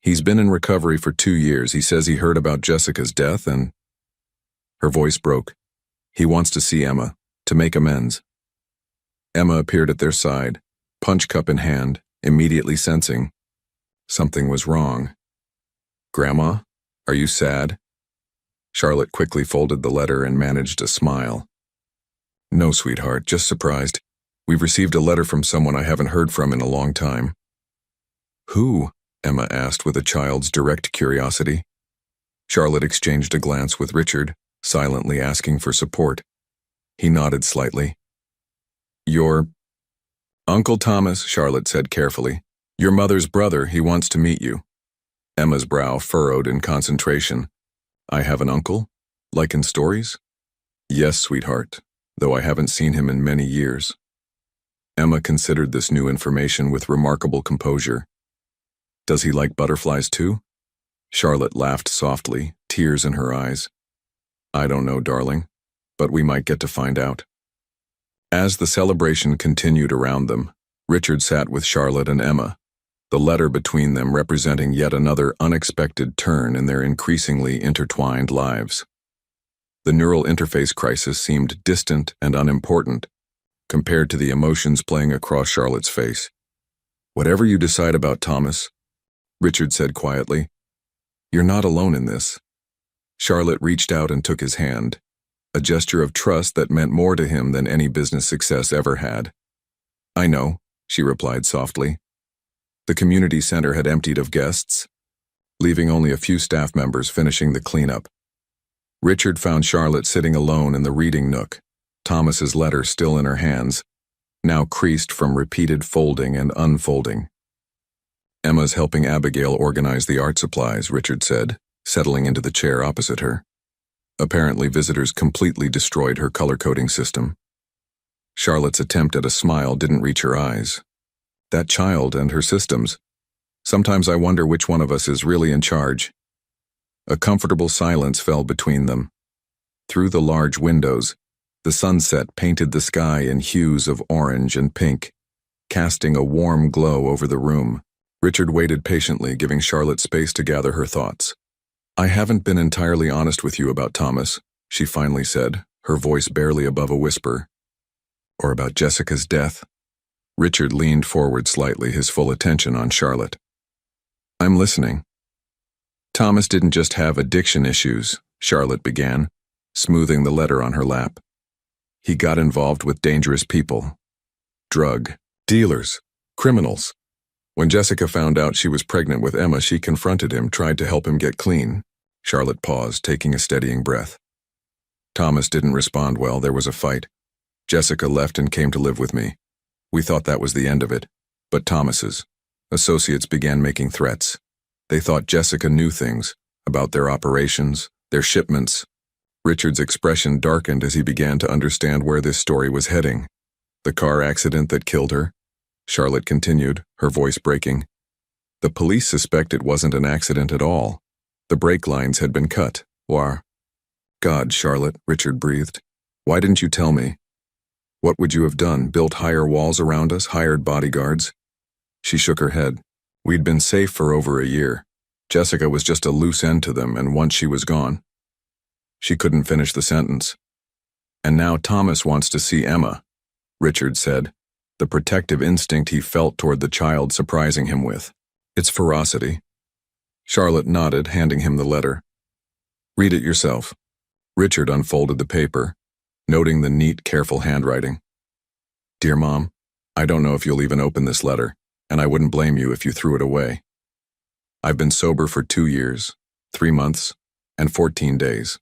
"He's been in recovery for 2 years. He says he heard about Jessica's death and—" Her voice broke. "He wants to see Emma, to make amends." Emma appeared at their side, punch cup in hand, immediately sensing something was wrong. "Grandma, are you sad?" Charlotte quickly folded the letter and managed a smile. "No, sweetheart, just surprised. We've received a letter from someone I haven't heard from in a long time." "Who?" Emma asked with a child's direct curiosity. Charlotte exchanged a glance with Richard, silently asking for support. He nodded slightly. "Your Uncle Thomas," Charlotte said carefully. "Your mother's brother, he wants to meet you." Emma's brow furrowed in concentration. "I have an uncle? Like in stories?" "Yes, sweetheart, though I haven't seen him in many years." Emma considered this new information with remarkable composure. "Does he like butterflies too?" Charlotte laughed softly, tears in her eyes. "I don't know, darling, but we might get to find out." As the celebration continued around them, Richard sat with Charlotte and Emma, the letter between them representing yet another unexpected turn in their increasingly intertwined lives. The neural interface crisis seemed distant and unimportant compared to the emotions playing across Charlotte's face. "Whatever you decide about Thomas," Richard said quietly, "you're not alone in this." Charlotte reached out and took his hand, a gesture of trust that meant more to him than any business success ever had. "I know," she replied softly. The community center had emptied of guests, leaving only a few staff members finishing the cleanup. Richard found Charlotte sitting alone in the reading nook, Thomas's letter still in her hands, now creased from repeated folding and unfolding. "Emma's helping Abigail organize the art supplies," Richard said, settling into the chair opposite her. "Apparently visitors completely destroyed her color-coding system." Charlotte's attempt at a smile didn't reach her eyes. That child and her systems. Sometimes I wonder which one of us is really in charge. A comfortable silence fell between them. Through the large windows, the sunset painted the sky in hues of orange and pink, casting a warm glow over the room. Richard waited patiently, giving Charlotte space to gather her thoughts. "I haven't been entirely honest with you about Thomas," she finally said, her voice barely above a whisper. "Or about Jessica's death." Richard leaned forward slightly, his full attention on Charlotte. "I'm listening." Thomas didn't just have addiction issues, Charlotte began, smoothing the letter on her lap. He got involved with dangerous people. Drug dealers, criminals. When Jessica found out she was pregnant with Emma, she confronted him, tried to help him get clean. Charlotte paused, taking a steadying breath. Thomas didn't respond well. There was a fight. Jessica left and came to live with me. We thought that was the end of it. But Thomas's associates began making threats. They thought Jessica knew things about their operations, their shipments. Richard's expression darkened as he began to understand where this story was heading. The car accident that killed her, Charlotte continued, her voice breaking. The police suspect it wasn't an accident at all. The brake lines had been cut. Why? God, Charlotte, Richard breathed. Why didn't you tell me? What would you have done? Built higher walls around us, hired bodyguards? She shook her head. We'd been safe for over a year. Jessica was just a loose end to them, and once she was gone. She couldn't finish the sentence. And now Thomas wants to see Emma, Richard said, the protective instinct he felt toward the child surprising him with. It's ferocity. Charlotte nodded, handing him the letter. Read it yourself. Richard unfolded the paper, noting the neat, careful handwriting. Dear Mom, I don't know if you'll even open this letter, and I wouldn't blame you if you threw it away. I've been sober for 2 years, 3 months, and 14 days.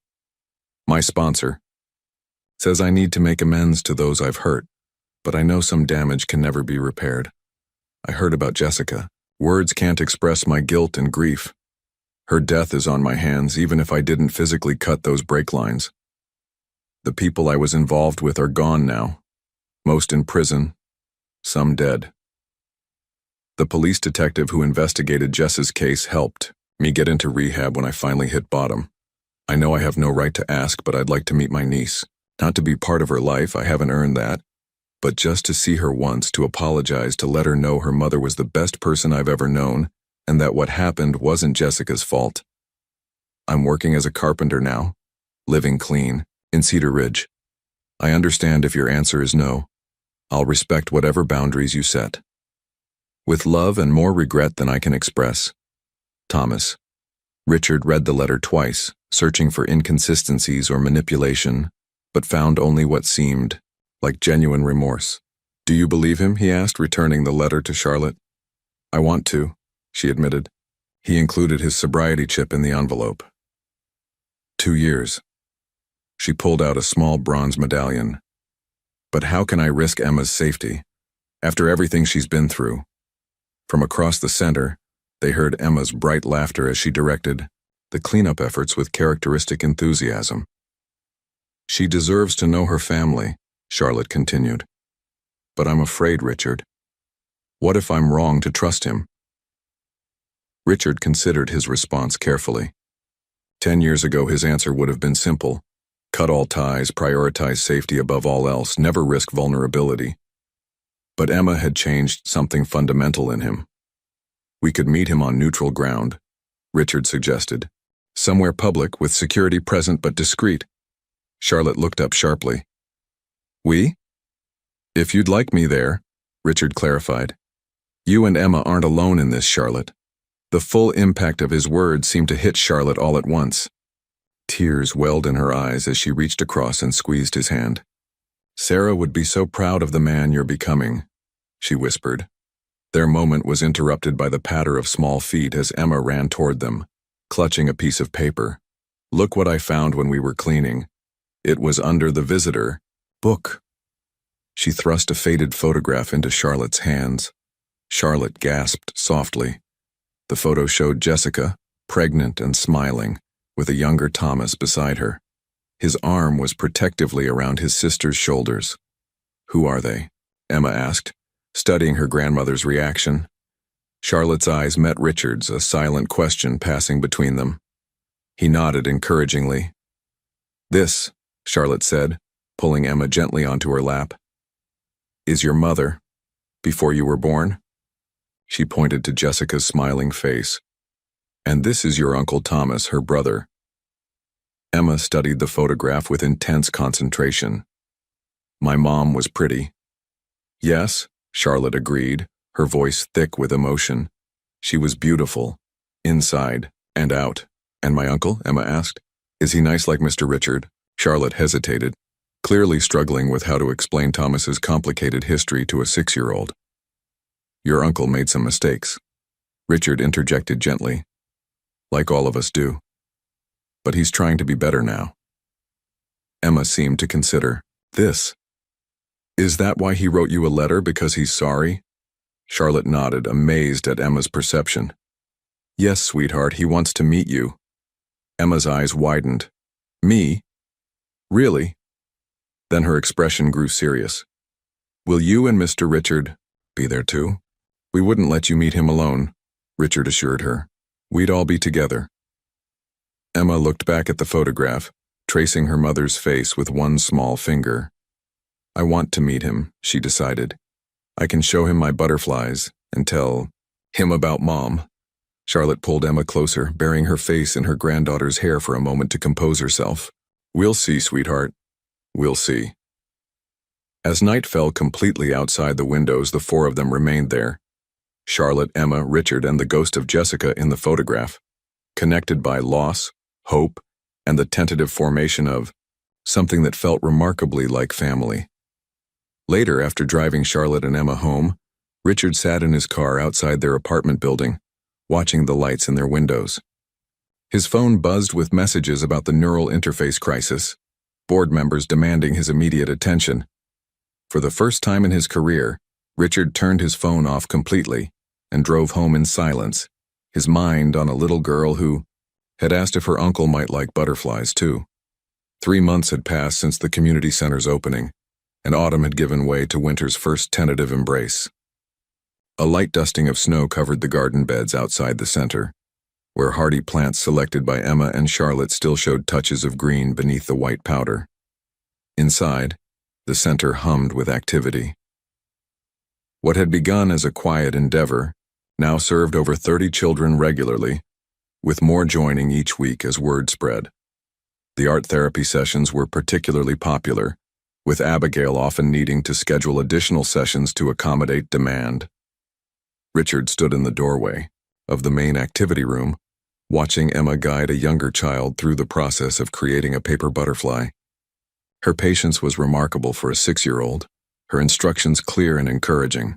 My sponsor says I need to make amends to those I've hurt, but I know some damage can never be repaired. I heard about Jessica. Words can't express my guilt and grief. Her death is on my hands, even if I didn't physically cut those brake lines. The people I was involved with are gone now, most in prison, some dead. The police detective who investigated Jess's case helped me get into rehab when I finally hit bottom. I know I have no right to ask, but I'd like to meet my niece. Not to be part of her life, I haven't earned that. But just to see her once, to apologize, to let her know her mother was the best person I've ever known, and that what happened wasn't Jessica's fault. I'm working as a carpenter now, living clean, in Cedar Ridge. I understand if your answer is no. I'll respect whatever boundaries you set. With love and more regret than I can express. Thomas. Richard read the letter twice, searching for inconsistencies or manipulation, but found only what seemed like genuine remorse. Do you believe him? He asked, returning the letter to Charlotte. I want to, she admitted. He included his sobriety chip in the envelope. 2 years. She pulled out a small bronze medallion. But how can I risk Emma's safety? After everything she's been through. From across the center, they heard Emma's bright laughter as she directed the cleanup efforts with characteristic enthusiasm. She deserves to know her family, Charlotte continued. But I'm afraid, Richard. What if I'm wrong to trust him? Richard considered his response carefully. 10 years ago, his answer would have been simple. Cut all ties, prioritize safety above all else, never risk vulnerability. But Emma had changed something fundamental in him. We could meet him on neutral ground, Richard suggested. Somewhere public, with security present but discreet. Charlotte looked up sharply. We? If you'd like me there, Richard clarified. You and Emma aren't alone in this, Charlotte. The full impact of his words seemed to hit Charlotte all at once. Tears welled in her eyes as she reached across and squeezed his hand. Sarah would be so proud of the man you're becoming, she whispered. Their moment was interrupted by the patter of small feet as Emma ran toward them, clutching a piece of paper. Look what I found when we were cleaning. It was under the visitor book. She thrust a faded photograph into Charlotte's hands. Charlotte gasped softly. The photo showed Jessica, pregnant and smiling, with a younger Thomas beside her. His arm was protectively around his sister's shoulders. Who are they? Emma asked, studying her grandmother's reaction. Charlotte's eyes met Richard's, a silent question passing between them. He nodded encouragingly. This, Charlotte said, pulling Emma gently onto her lap, is your mother, before you were born? She pointed to Jessica's smiling face. And this is your Uncle Thomas, her brother. Emma studied the photograph with intense concentration. My mom was pretty. Yes, Charlotte agreed, her voice thick with emotion. She was beautiful, inside, And out. And my uncle? Emma asked. Is he nice like Mr. Richard? Charlotte hesitated, clearly struggling with how to explain Thomas's complicated history to a 6-year-old. Your uncle made some mistakes. Richard interjected gently. Like all of us do. But he's trying to be better now. Emma seemed to consider. This. Is that why he wrote you a letter, because he's sorry? Charlotte nodded, amazed at Emma's perception. Yes, sweetheart, he wants to meet you. Emma's eyes widened. Me? Really? Then her expression grew serious. Will you and Mr. Richard be there too? We wouldn't let you meet him alone, Richard assured her. We'd all be together. Emma looked back at the photograph, tracing her mother's face with one small finger. I want to meet him, she decided. I can show him my butterflies and tell him about Mom. Charlotte pulled Emma closer, burying her face in her granddaughter's hair for a moment to compose herself. We'll see, sweetheart. We'll see. As night fell completely outside the windows, the four of them remained there. Charlotte, Emma, Richard, and the ghost of Jessica in the photograph, connected by loss, hope, and the tentative formation of something that felt remarkably like family. Later, after driving Charlotte and Emma home, Richard sat in his car outside their apartment building, watching the lights in their windows. His phone buzzed with messages about the neural interface crisis, board members demanding his immediate attention. For the first time in his career, Richard turned his phone off completely and drove home in silence, his mind on a little girl who had asked if her uncle might like butterflies too. 3 months had passed since the community center's opening, and autumn had given way to winter's first tentative embrace. A light dusting of snow covered the garden beds outside the center, where hardy plants selected by Emma and Charlotte still showed touches of green beneath the white powder. Inside, the center hummed with activity. What had begun as a quiet endeavor now served over 30 children regularly, with more joining each week as word spread. The art therapy sessions were particularly popular, with Abigail often needing to schedule additional sessions to accommodate demand. Richard stood in the doorway of the main activity room, watching Emma guide a younger child through the process of creating a paper butterfly. Her patience was remarkable for a 6-year-old, her instructions clear and encouraging.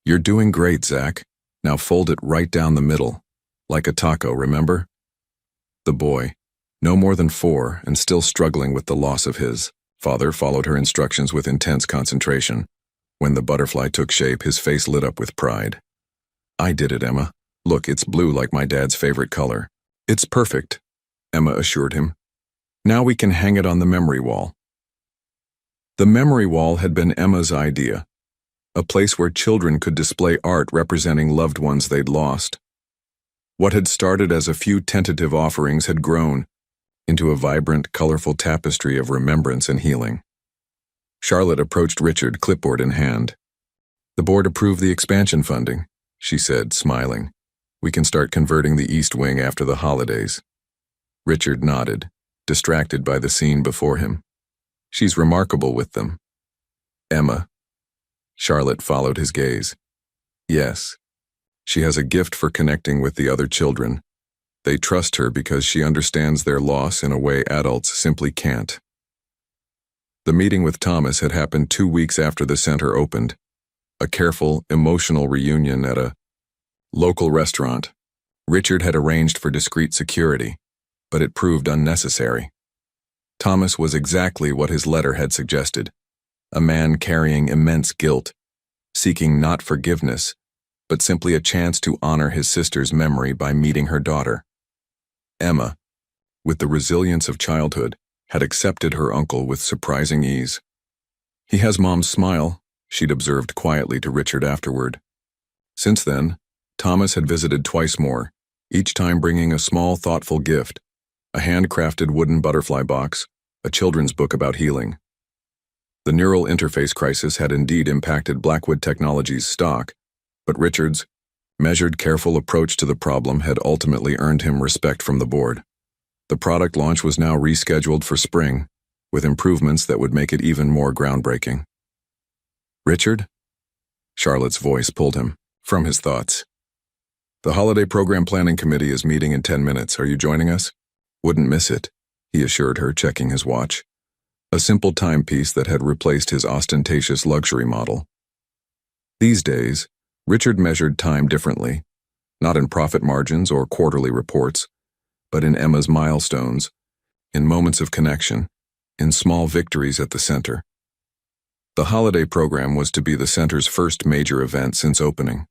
You're doing great, Zach. Now fold it right down the middle, like a taco, remember? The boy, no more than 4 and still struggling with the loss of his father, followed her instructions with intense concentration. When the butterfly took shape, his face lit up with pride. I did it, Emma. Look, it's blue like my dad's favorite color. It's perfect, Emma assured him. Now we can hang it on the memory wall. The memory wall had been Emma's idea, a place where children could display art representing loved ones they'd lost. What had started as a few tentative offerings had grown into a vibrant, colorful tapestry of remembrance and healing. Charlotte approached Richard, clipboard in hand. The board approved the expansion funding, she said, smiling. We can start converting the East Wing after the holidays. Richard nodded, distracted by the scene before him. She's remarkable with them. Emma. Charlotte followed his gaze. Yes. She has a gift for connecting with the other children. They trust her because she understands their loss in a way adults simply can't. The meeting with Thomas had happened 2 weeks after the center opened, a careful, emotional reunion at a local restaurant. Richard had arranged for discreet security, but it proved unnecessary. Thomas was exactly what his letter had suggested, a man carrying immense guilt, seeking not forgiveness, but simply a chance to honor his sister's memory by meeting her daughter. Emma, with the resilience of childhood, had accepted her uncle with surprising ease. He has Mom's smile, she'd observed quietly to Richard afterward. Since then, Thomas had visited twice more, each time bringing a small, thoughtful gift, a handcrafted wooden butterfly box, a children's book about healing. The neural interface crisis had indeed impacted Blackwood Technologies' stock, but Richard's measured, careful approach to the problem had ultimately earned him respect from the board. The product launch was now rescheduled for spring, with improvements that would make it even more groundbreaking. Richard? Charlotte's voice pulled him from his thoughts. The Holiday Program Planning Committee is meeting in 10 minutes. Are you joining us? Wouldn't miss it, he assured her, checking his watch. A simple timepiece that had replaced his ostentatious luxury model. These days, Richard measured time differently, not in profit margins or quarterly reports, but in Emma's milestones, in moments of connection, in small victories at the center. The holiday program was to be the center's first major event since opening.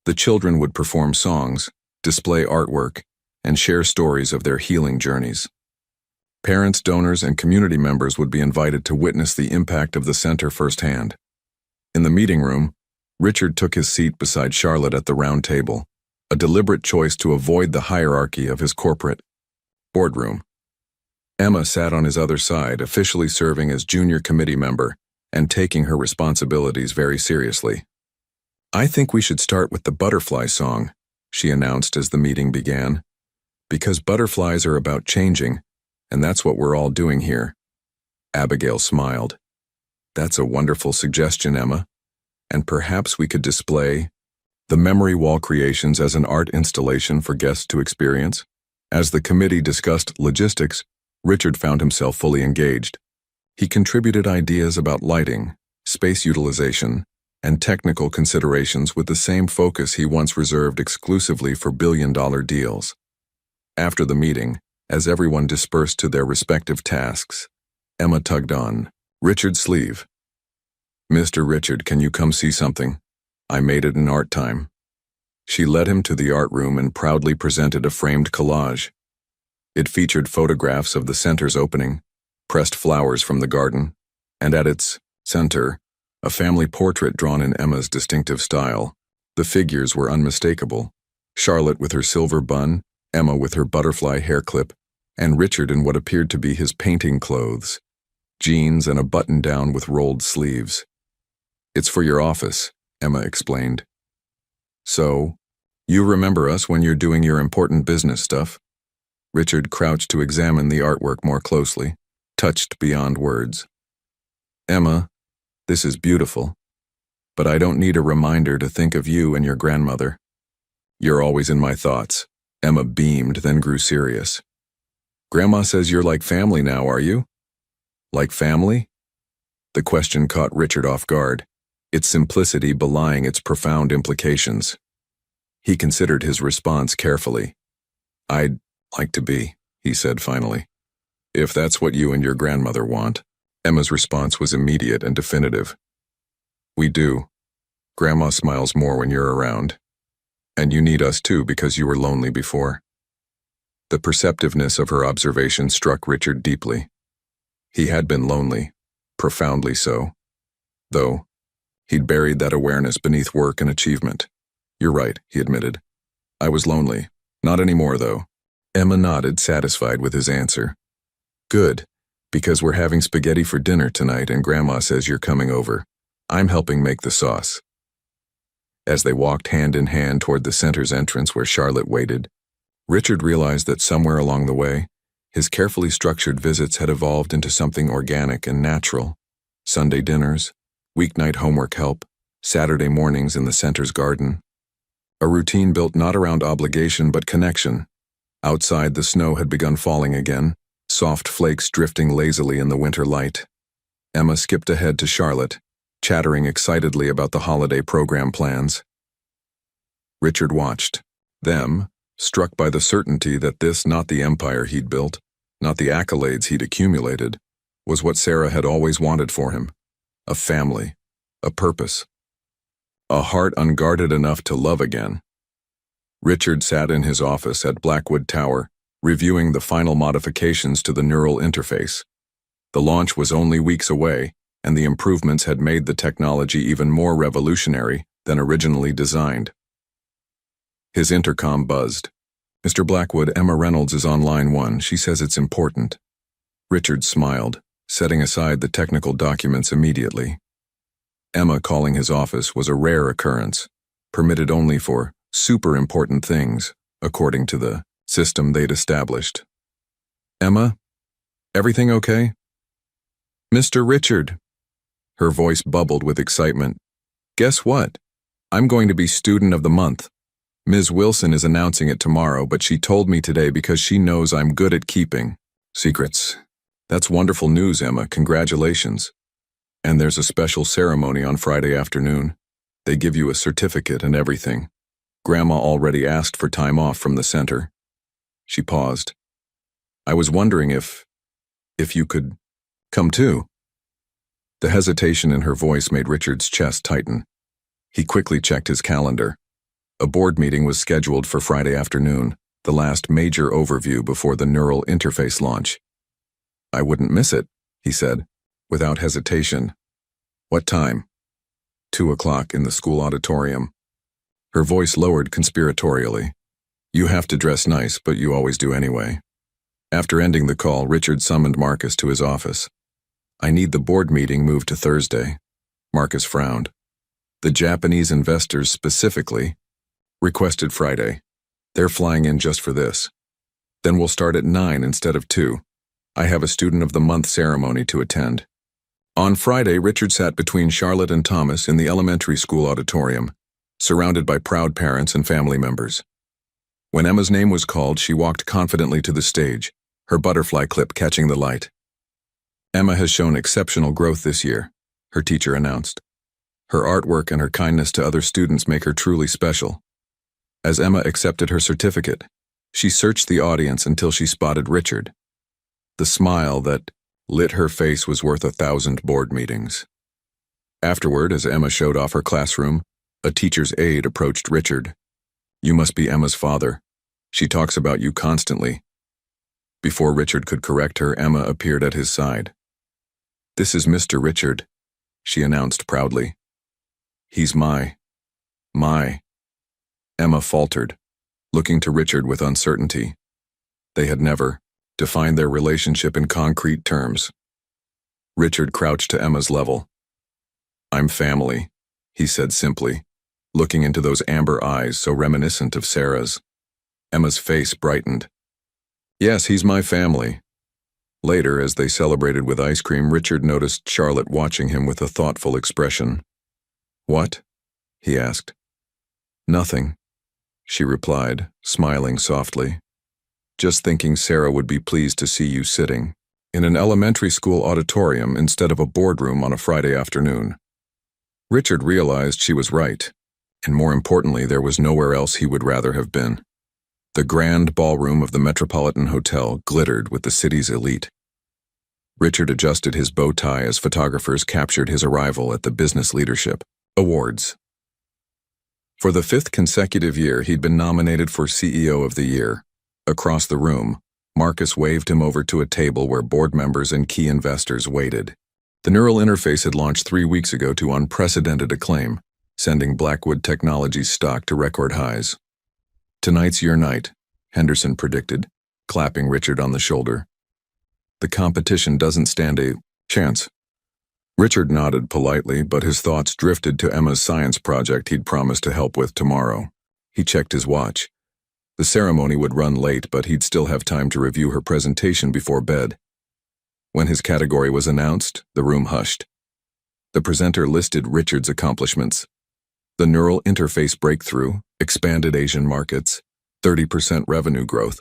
The children would perform songs, display artwork, and share stories of their healing journeys. Parents, donors, and community members would be invited to witness the impact of the center firsthand. In the meeting room, Richard took his seat beside Charlotte at the round table, a deliberate choice to avoid the hierarchy of his corporate boardroom. Emma sat on his other side, officially serving as junior committee member and taking her responsibilities very seriously. "I think we should start with the butterfly song," she announced as the meeting began, "because butterflies are about changing, and that's what we're all doing here." Abigail smiled. "That's a wonderful suggestion, Emma, and perhaps we could display the memory wall creations as an art installation for guests to experience." As the committee discussed logistics, Richard found himself fully engaged. He contributed ideas about lighting, space utilization, and technical considerations with the same focus he once reserved exclusively for billion-dollar deals. After the meeting, as everyone dispersed to their respective tasks, Emma tugged on Richard's sleeve. "Mr. Richard, can you come see something? I made it in art time." She led him to the art room and proudly presented a framed collage. It featured photographs of the center's opening, pressed flowers from the garden, and at its center, a family portrait drawn in Emma's distinctive style. The figures were unmistakable: Charlotte with her silver bun, Emma with her butterfly hair clip, and Richard in what appeared to be his painting clothes, jeans and a button-down with rolled sleeves. "It's for your office," Emma explained. "So, you remember us when you're doing your important business stuff?" Richard crouched to examine the artwork more closely, touched beyond words. "Emma, this is beautiful, but I don't need a reminder to think of you and your grandmother. You're always in my thoughts." Emma beamed, then grew serious. "Grandma says you're like family now, are you?" "Like family?" The question caught Richard off guard, its simplicity belying its profound implications. He considered his response carefully. "I'd like to be," he said finally. "If that's what you and your grandmother want." Emma's response was immediate and definitive. "We do. Grandma smiles more when you're around. And you need us too because you were lonely before." The perceptiveness of her observation struck Richard deeply. He had been lonely, profoundly so. Though, he'd buried that awareness beneath work and achievement. "You're right," he admitted. "I was lonely. Not anymore, though." Emma nodded, satisfied with his answer. "Good, because we're having spaghetti for dinner tonight and Grandma says you're coming over. I'm helping make the sauce." As they walked hand in hand toward the center's entrance where Charlotte waited, Richard realized that somewhere along the way, his carefully structured visits had evolved into something organic and natural. Sunday dinners, weeknight homework help, Saturday mornings in the center's garden. A routine built not around obligation but connection. Outside, the snow had begun falling again, soft flakes drifting lazily in the winter light. Emma skipped ahead to Charlotte, chattering excitedly about the holiday program plans. Richard watched them, struck by the certainty that this, not the empire he'd built, not the accolades he'd accumulated, was what Sarah had always wanted for him: a family, a purpose, a heart unguarded enough to love again. Richard sat in his office at Blackwood Tower, reviewing the final modifications to the neural interface. The launch was only weeks away, and the improvements had made the technology even more revolutionary than originally designed. His intercom buzzed. "Mr. Blackwood, Emma Reynolds is on line 1. She says it's important." Richard smiled, setting aside the technical documents immediately. Emma calling his office was a rare occurrence, permitted only for super important things, according to the system they'd established. "Emma, everything okay?" "Mr. Richard." Her voice bubbled with excitement. "Guess what? I'm going to be Student of the Month." Ms. Wilson is announcing it tomorrow, but she told me today because she knows I'm good at keeping secrets. That's wonderful news, Emma. Congratulations. And there's a special ceremony on Friday afternoon. They give you a certificate and everything. Grandma already asked for time off from the center. She paused. I was wondering if you could come too. The hesitation in her voice made Richard's chest tighten. He quickly checked his calendar. A board meeting was scheduled for Friday afternoon, the last major overview before the neural interface launch. I wouldn't miss it, he said, without hesitation. What time? 2:00 in the school auditorium. Her voice lowered conspiratorially. You have to dress nice, but you always do anyway. After ending the call, Richard summoned Marcus to his office. I need the board meeting moved to Thursday. Marcus frowned. The Japanese investors specifically requested Friday. They're flying in just for this. Then we'll start at 9 instead of 2. I have a student of the month ceremony to attend. On Friday, Richard sat between Charlotte and Thomas in the elementary school auditorium, surrounded by proud parents and family members. When Emma's name was called, she walked confidently to the stage, her butterfly clip catching the light. Emma has shown exceptional growth this year, her teacher announced. Her artwork and her kindness to other students make her truly special. As Emma accepted her certificate, she searched the audience until she spotted Richard. The smile that lit her face was worth 1,000 board meetings. Afterward, as Emma showed off her classroom, a teacher's aide approached Richard. You must be Emma's father. She talks about you constantly. Before Richard could correct her, Emma appeared at his side. This is Mr. Richard, she announced proudly. He's my. Emma faltered, looking to Richard with uncertainty. They had never defined their relationship in concrete terms. Richard crouched to Emma's level. I'm family, he said simply, looking into those amber eyes so reminiscent of Sarah's. Emma's face brightened. Yes, he's my family. Later, as they celebrated with ice cream, Richard noticed Charlotte watching him with a thoughtful expression. What? He asked. Nothing, she replied, smiling softly. Just thinking Sarah would be pleased to see you sitting in an elementary school auditorium instead of a boardroom on a Friday afternoon. Richard realized she was right, and more importantly, there was nowhere else he would rather have been. The grand ballroom of the Metropolitan Hotel glittered with the city's elite. Richard adjusted his bow tie as photographers captured his arrival at the Business Leadership Awards. For the 5th consecutive year, he'd been nominated for CEO of the Year. Across the room, Marcus waved him over to a table where board members and key investors waited. The neural interface had launched 3 weeks ago to unprecedented acclaim, sending Blackwood Technologies stock to record highs. Tonight's your night, Henderson predicted, clapping Richard on the shoulder. The competition doesn't stand a chance. Richard nodded politely, but his thoughts drifted to Emma's science project he'd promised to help with tomorrow. He checked his watch. The ceremony would run late, but he'd still have time to review her presentation before bed. When his category was announced, the room hushed. The presenter listed Richard's accomplishments. The neural interface breakthrough, expanded Asian markets, 30% revenue growth.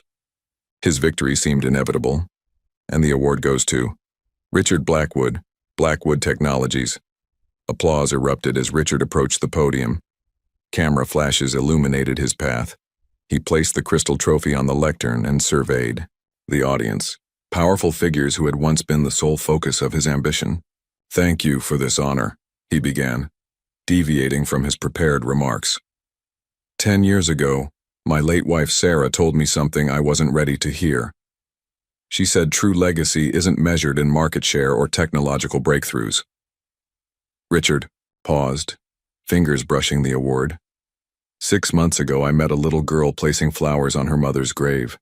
His victory seemed inevitable, and the award goes to Richard Blackwood, Blackwood Technologies. Applause erupted as Richard approached the podium. Camera flashes illuminated his path. He placed the crystal trophy on the lectern and surveyed the audience, powerful figures who had once been the sole focus of his ambition. Thank you for this honor, he began, deviating from his prepared remarks. 10 years ago, my late wife Sarah told me something I wasn't ready to hear. She said true legacy isn't measured in market share or technological breakthroughs. Richard paused, fingers brushing the award. 6 months ago, I met a little girl placing flowers on her mother's grave.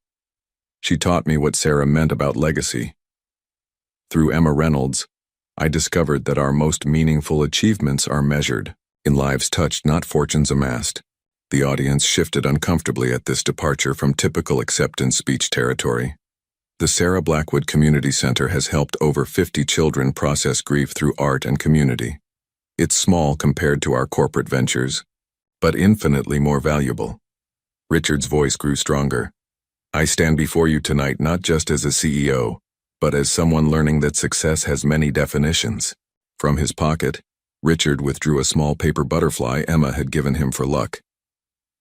She taught me what Sarah meant about legacy. Through Emma Reynolds, I discovered that our most meaningful achievements are measured in lives touched, not fortunes amassed. The audience shifted uncomfortably at this departure from typical acceptance speech territory. The Sarah Blackwood Community Center has helped over 50 children process grief through art and community. It's small compared to our corporate ventures, but infinitely more valuable. Richard's voice grew stronger. I stand before you tonight not just as a CEO, but as someone learning that success has many definitions. From his pocket, Richard withdrew a small paper butterfly Emma had given him for luck.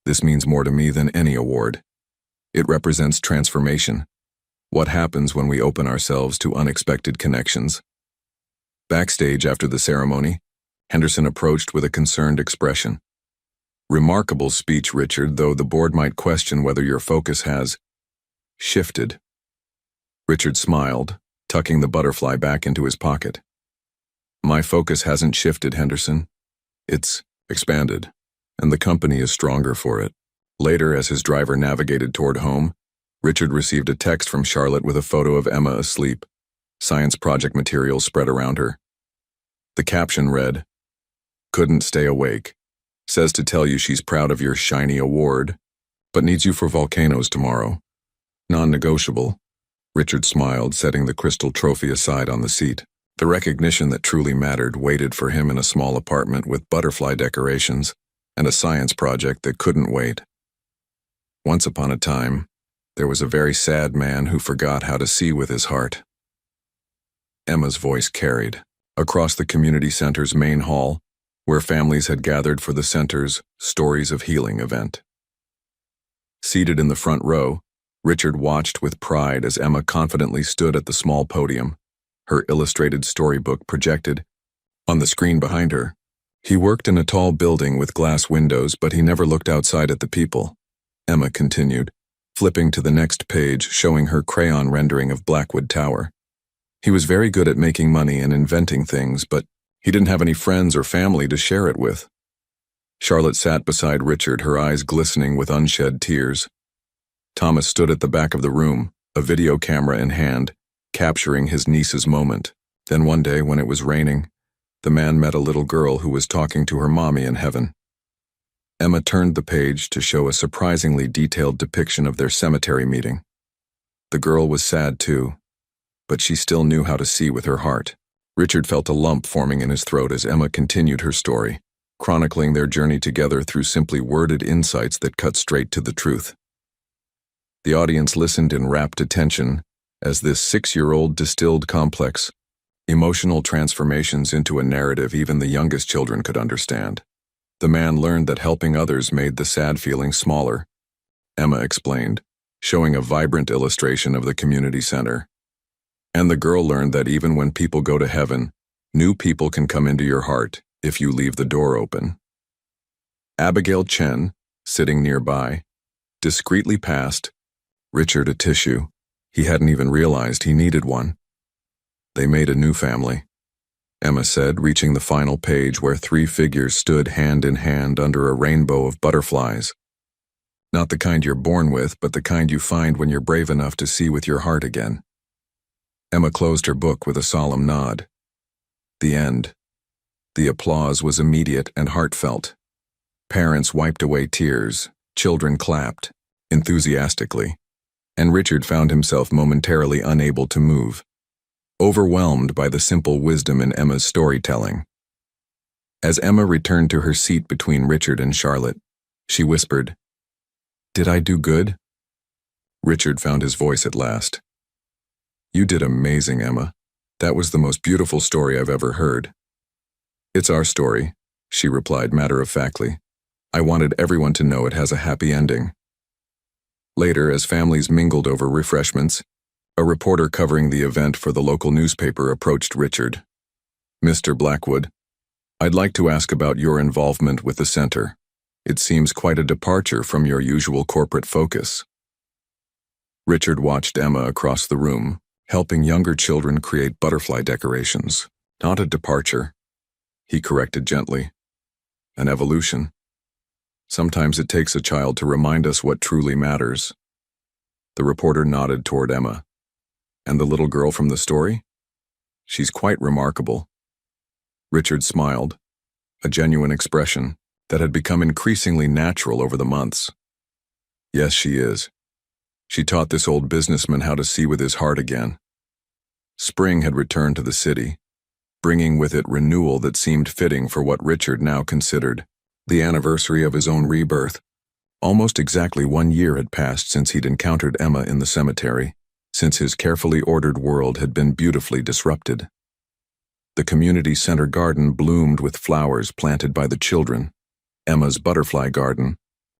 This means more to me than any award. It represents transformation. What happens when we open ourselves to unexpected connections? Backstage after the ceremony, Henderson approached with a concerned expression. Remarkable speech, Richard, though the board might question whether your focus has shifted. Richard smiled, tucking the butterfly back into his pocket. My focus hasn't shifted, Henderson. It's expanded, and the company is stronger for it. Later, as his driver navigated toward home, Richard received a text from Charlotte with a photo of Emma asleep, science project materials spread around her. The caption read, "Couldn't stay awake. Says to tell you she's proud of your shiny award, but needs you for volcanoes tomorrow. Non-negotiable." Richard smiled, setting the crystal trophy aside on the seat. The recognition that truly mattered waited for him in a small apartment with butterfly decorations and a science project that couldn't wait. Once upon a time, there was a very sad man who forgot how to see with his heart. Emma's voice carried. Across the community center's main hall, where families had gathered for the center's Stories of Healing event. Seated in the front row, Richard watched with pride as Emma confidently stood at the small podium, her illustrated storybook projected on the screen behind her. He worked in a tall building with glass windows, but he never looked outside at the people. Emma continued, flipping to the next page showing her crayon rendering of Blackwood Tower. He was very good at making money and inventing things, but he didn't have any friends or family to share it with. Charlotte sat beside Richard, her eyes glistening with unshed tears. Thomas stood at the back of the room, a video camera in hand, capturing his niece's moment. Then one day, when it was raining, the man met a little girl who was talking to her mommy in heaven. Emma turned the page to show a surprisingly detailed depiction of their cemetery meeting. The girl was sad too, but she still knew how to see with her heart. Richard felt a lump forming in his throat as Emma continued her story, chronicling their journey together through simply worded insights that cut straight to the truth. The audience listened in rapt attention as this 6-year-old distilled complex emotional transformations into a narrative even the youngest children could understand. The man learned that helping others made the sad feelings smaller, Emma explained, showing a vibrant illustration of the community center. And the girl learned that even when people go to heaven, new people can come into your heart if you leave the door open. Abigail Chen, sitting nearby, discreetly passed Richard a tissue. He hadn't even realized he needed one. They made a new family, Emma said, reaching the final page where 3 figures stood hand in hand under a rainbow of butterflies. Not the kind you're born with, but the kind you find when you're brave enough to see with your heart again. Emma closed her book with a solemn nod. The end. The applause was immediate and heartfelt. Parents wiped away tears, children clapped, enthusiastically, and Richard found himself momentarily unable to move, overwhelmed by the simple wisdom in Emma's storytelling. As Emma returned to her seat between Richard and Charlotte, she whispered, "Did I do good?" Richard found his voice at last. "You did amazing, Emma. That was the most beautiful story I've ever heard." "It's our story," she replied matter-of-factly. "I wanted everyone to know it has a happy ending." Later, as families mingled over refreshments, a reporter covering the event for the local newspaper approached Richard. "Mr. Blackwood, I'd like to ask about your involvement with the center. It seems quite a departure from your usual corporate focus." Richard watched Emma across the room, helping younger children create butterfly decorations. "Not a departure," he corrected gently. "An evolution. Sometimes it takes a child to remind us what truly matters." The reporter nodded toward Emma. "And the little girl from the story? She's quite remarkable." Richard smiled, a genuine expression that had become increasingly natural over the months. "Yes, she is. She taught this old businessman how to see with his heart again." Spring had returned to the city, bringing with it renewal that seemed fitting for what Richard now considered the anniversary of his own rebirth. Almost exactly 1 year had passed since he'd encountered Emma in the cemetery, since his carefully ordered world had been beautifully disrupted. The community center garden bloomed with flowers planted by the children, Emma's butterfly garden,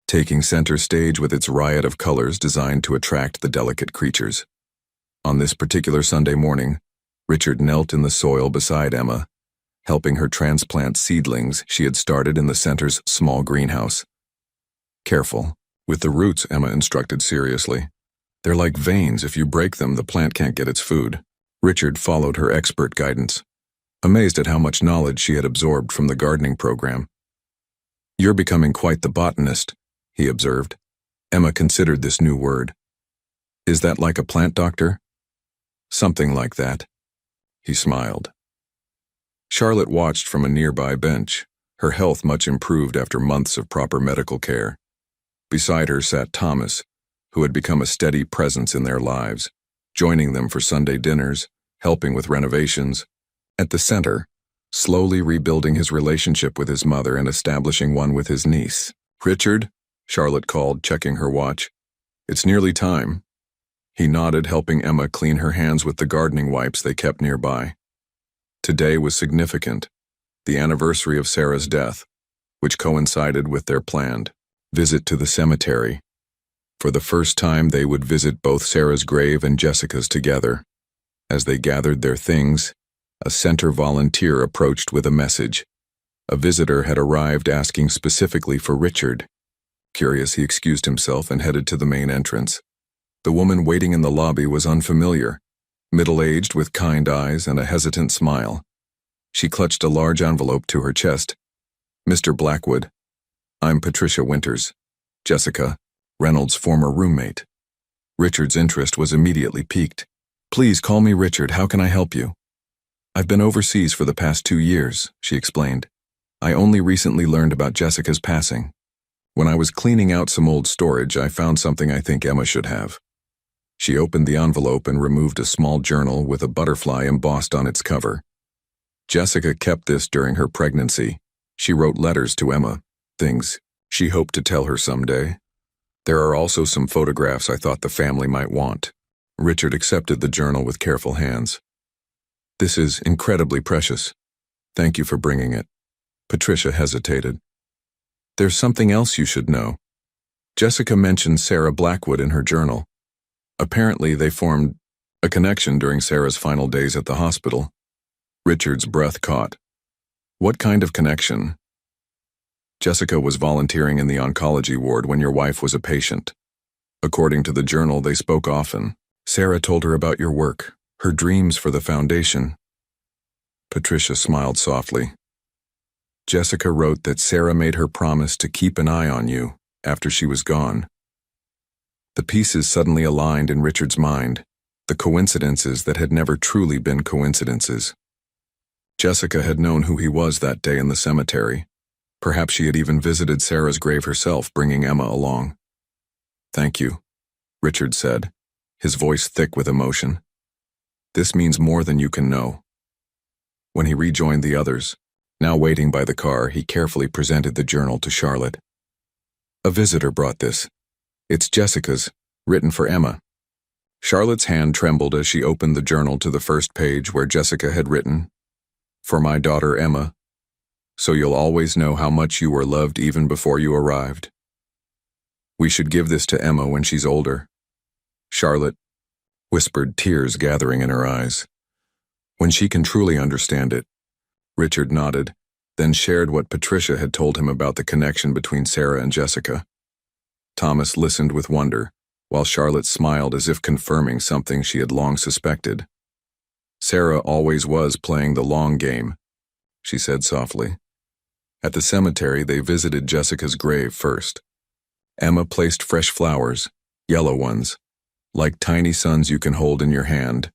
taking center stage with its riot of colors designed to attract the delicate creatures. On this particular Sunday morning, Richard knelt in the soil beside Emma, helping her transplant seedlings she had started in the center's small greenhouse. Careful with the roots, Emma instructed seriously. They're like veins. If you break them, the plant can't get its food. Richard followed her expert guidance, amazed at how much knowledge she had absorbed from the gardening program. You're becoming quite the botanist, he observed. Emma considered this new word. Is that like a plant doctor? Something like that. He smiled. Charlotte watched from a nearby bench, her health much improved after months of proper medical care. Beside her sat Thomas, who had become a steady presence in their lives, joining them for Sunday dinners, helping with renovations. At the center, slowly rebuilding his relationship with his mother and establishing one with his niece. Richard, Charlotte called, checking her watch. It's nearly time. He nodded, helping Emma clean her hands with the gardening wipes they kept nearby. Today was significant, the anniversary of Sarah's death, which coincided with their planned visit to the cemetery. For the first time, they would visit both Sarah's grave and Jessica's together. As they gathered their things, a center volunteer approached with a message. A visitor had arrived asking specifically for Richard. Curious, he excused himself and headed to the main entrance. The woman waiting in the lobby was unfamiliar, middle-aged with kind eyes and a hesitant smile. She clutched a large envelope to her chest. Mr. Blackwood, I'm Patricia Winters, Jessica, Reynolds' former roommate. Richard's interest was immediately piqued. Please call me Richard, how can I help you? I've been overseas for the past 2 years, she explained. I only recently learned about Jessica's passing. When I was cleaning out some old storage, I found something I think Emma should have. She opened the envelope and removed a small journal with a butterfly embossed on its cover. Jessica kept this during her pregnancy. She wrote letters to Emma, things she hoped to tell her someday. There are also some photographs I thought the family might want. Richard accepted the journal with careful hands. This is incredibly precious. Thank you for bringing it. Patricia hesitated. There's something else you should know. Jessica mentioned Sarah Blackwood in her journal. Apparently, they formed a connection during Sarah's final days at the hospital. Richard's breath caught. What kind of connection? Jessica was volunteering in the oncology ward when your wife was a patient. According to the journal, they spoke often. Sarah told her about your work, her dreams for the foundation. Patricia smiled softly. Jessica wrote that Sarah made her promise to keep an eye on you after she was gone. The pieces suddenly aligned in Richard's mind, the coincidences that had never truly been coincidences. Jessica had known who he was that day in the cemetery. Perhaps she had even visited Sarah's grave herself, bringing Emma along. Thank you, Richard said, his voice thick with emotion. This means more than you can know. When he rejoined the others, now waiting by the car, he carefully presented the journal to Charlotte. A visitor brought this. It's Jessica's, written for Emma. Charlotte's hand trembled as she opened the journal to the first page where Jessica had written, For my daughter Emma, so you'll always know how much you were loved even before you arrived. We should give this to Emma when she's older. Charlotte whispered, tears gathering in her eyes. When she can truly understand it. Richard nodded, then shared what Patricia had told him about the connection between Sarah and Jessica. Thomas listened with wonder, while Charlotte smiled as if confirming something she had long suspected. Sarah always was playing the long game, she said softly. At the cemetery, they visited Jessica's grave first. Emma placed fresh flowers, yellow ones, like tiny suns you can hold in your hand,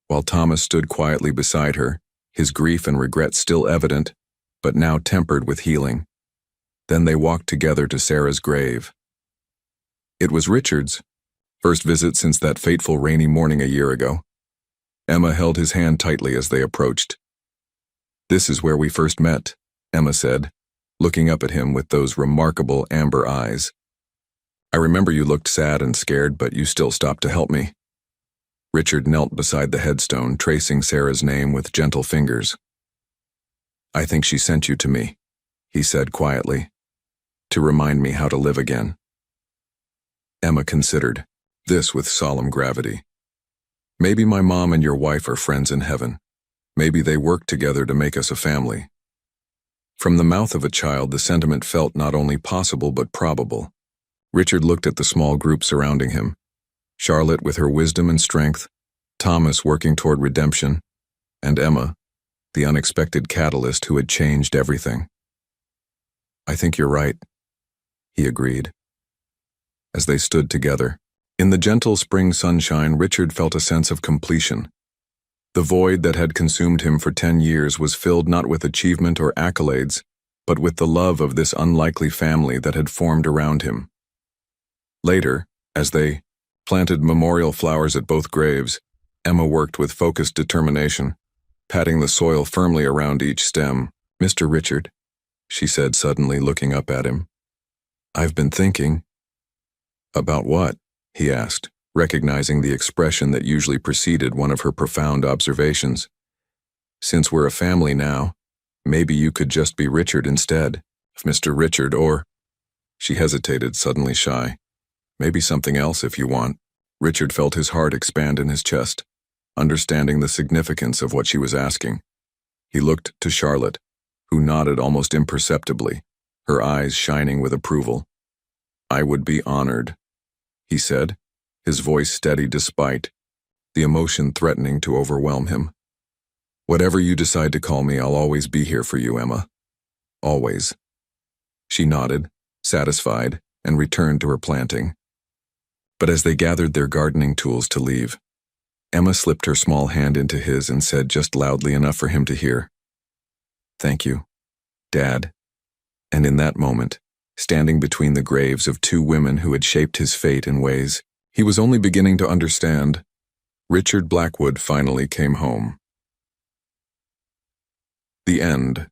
while Thomas stood quietly beside her, his grief and regret still evident, but now tempered with healing. Then they walked together to Sarah's grave. It was Richard's first visit since that fateful rainy morning a year ago. Emma held his hand tightly as they approached. This is where we first met, Emma said, looking up at him with those remarkable amber eyes. I remember you looked sad and scared, but you still stopped to help me. Richard knelt beside the headstone, tracing Sarah's name with gentle fingers. I think she sent you to me, he said quietly, to remind me how to live again. Emma considered, this with solemn gravity. Maybe my mom and your wife are friends in heaven. Maybe they work together to make us a family. From the mouth of a child, the sentiment felt not only possible but probable. Richard looked at the small group surrounding him. Charlotte with her wisdom and strength, Thomas working toward redemption, and Emma, the unexpected catalyst who had changed everything. I think you're right, he agreed. As they stood together, in the gentle spring sunshine, Richard felt a sense of completion. The void that had consumed him for 10 years was filled not with achievement or accolades, but with the love of this unlikely family that had formed around him. Later, as they planted memorial flowers at both graves, Emma worked with focused determination, patting the soil firmly around each stem. Mr. Richard, she said suddenly, looking up at him. I've been thinking. About what? He asked, recognizing the expression that usually preceded one of her profound observations. Since we're a family now, maybe you could just be Richard instead, Mr. Richard, or... She hesitated, suddenly shy. Maybe something else if you want. Richard felt his heart expand in his chest, understanding the significance of what she was asking. He looked to Charlotte, who nodded almost imperceptibly, her eyes shining with approval. I would be honored, he said, his voice steady despite the emotion threatening to overwhelm him. Whatever you decide to call me, I'll always be here for you, Emma. Always. She nodded, satisfied, and returned to her planting. But as they gathered their gardening tools to leave, Emma slipped her small hand into his and said just loudly enough for him to hear, Thank you, Dad. And in that moment, standing between the graves of two women who had shaped his fate in ways he was only beginning to understand, Richard Blackwood finally came home. The end.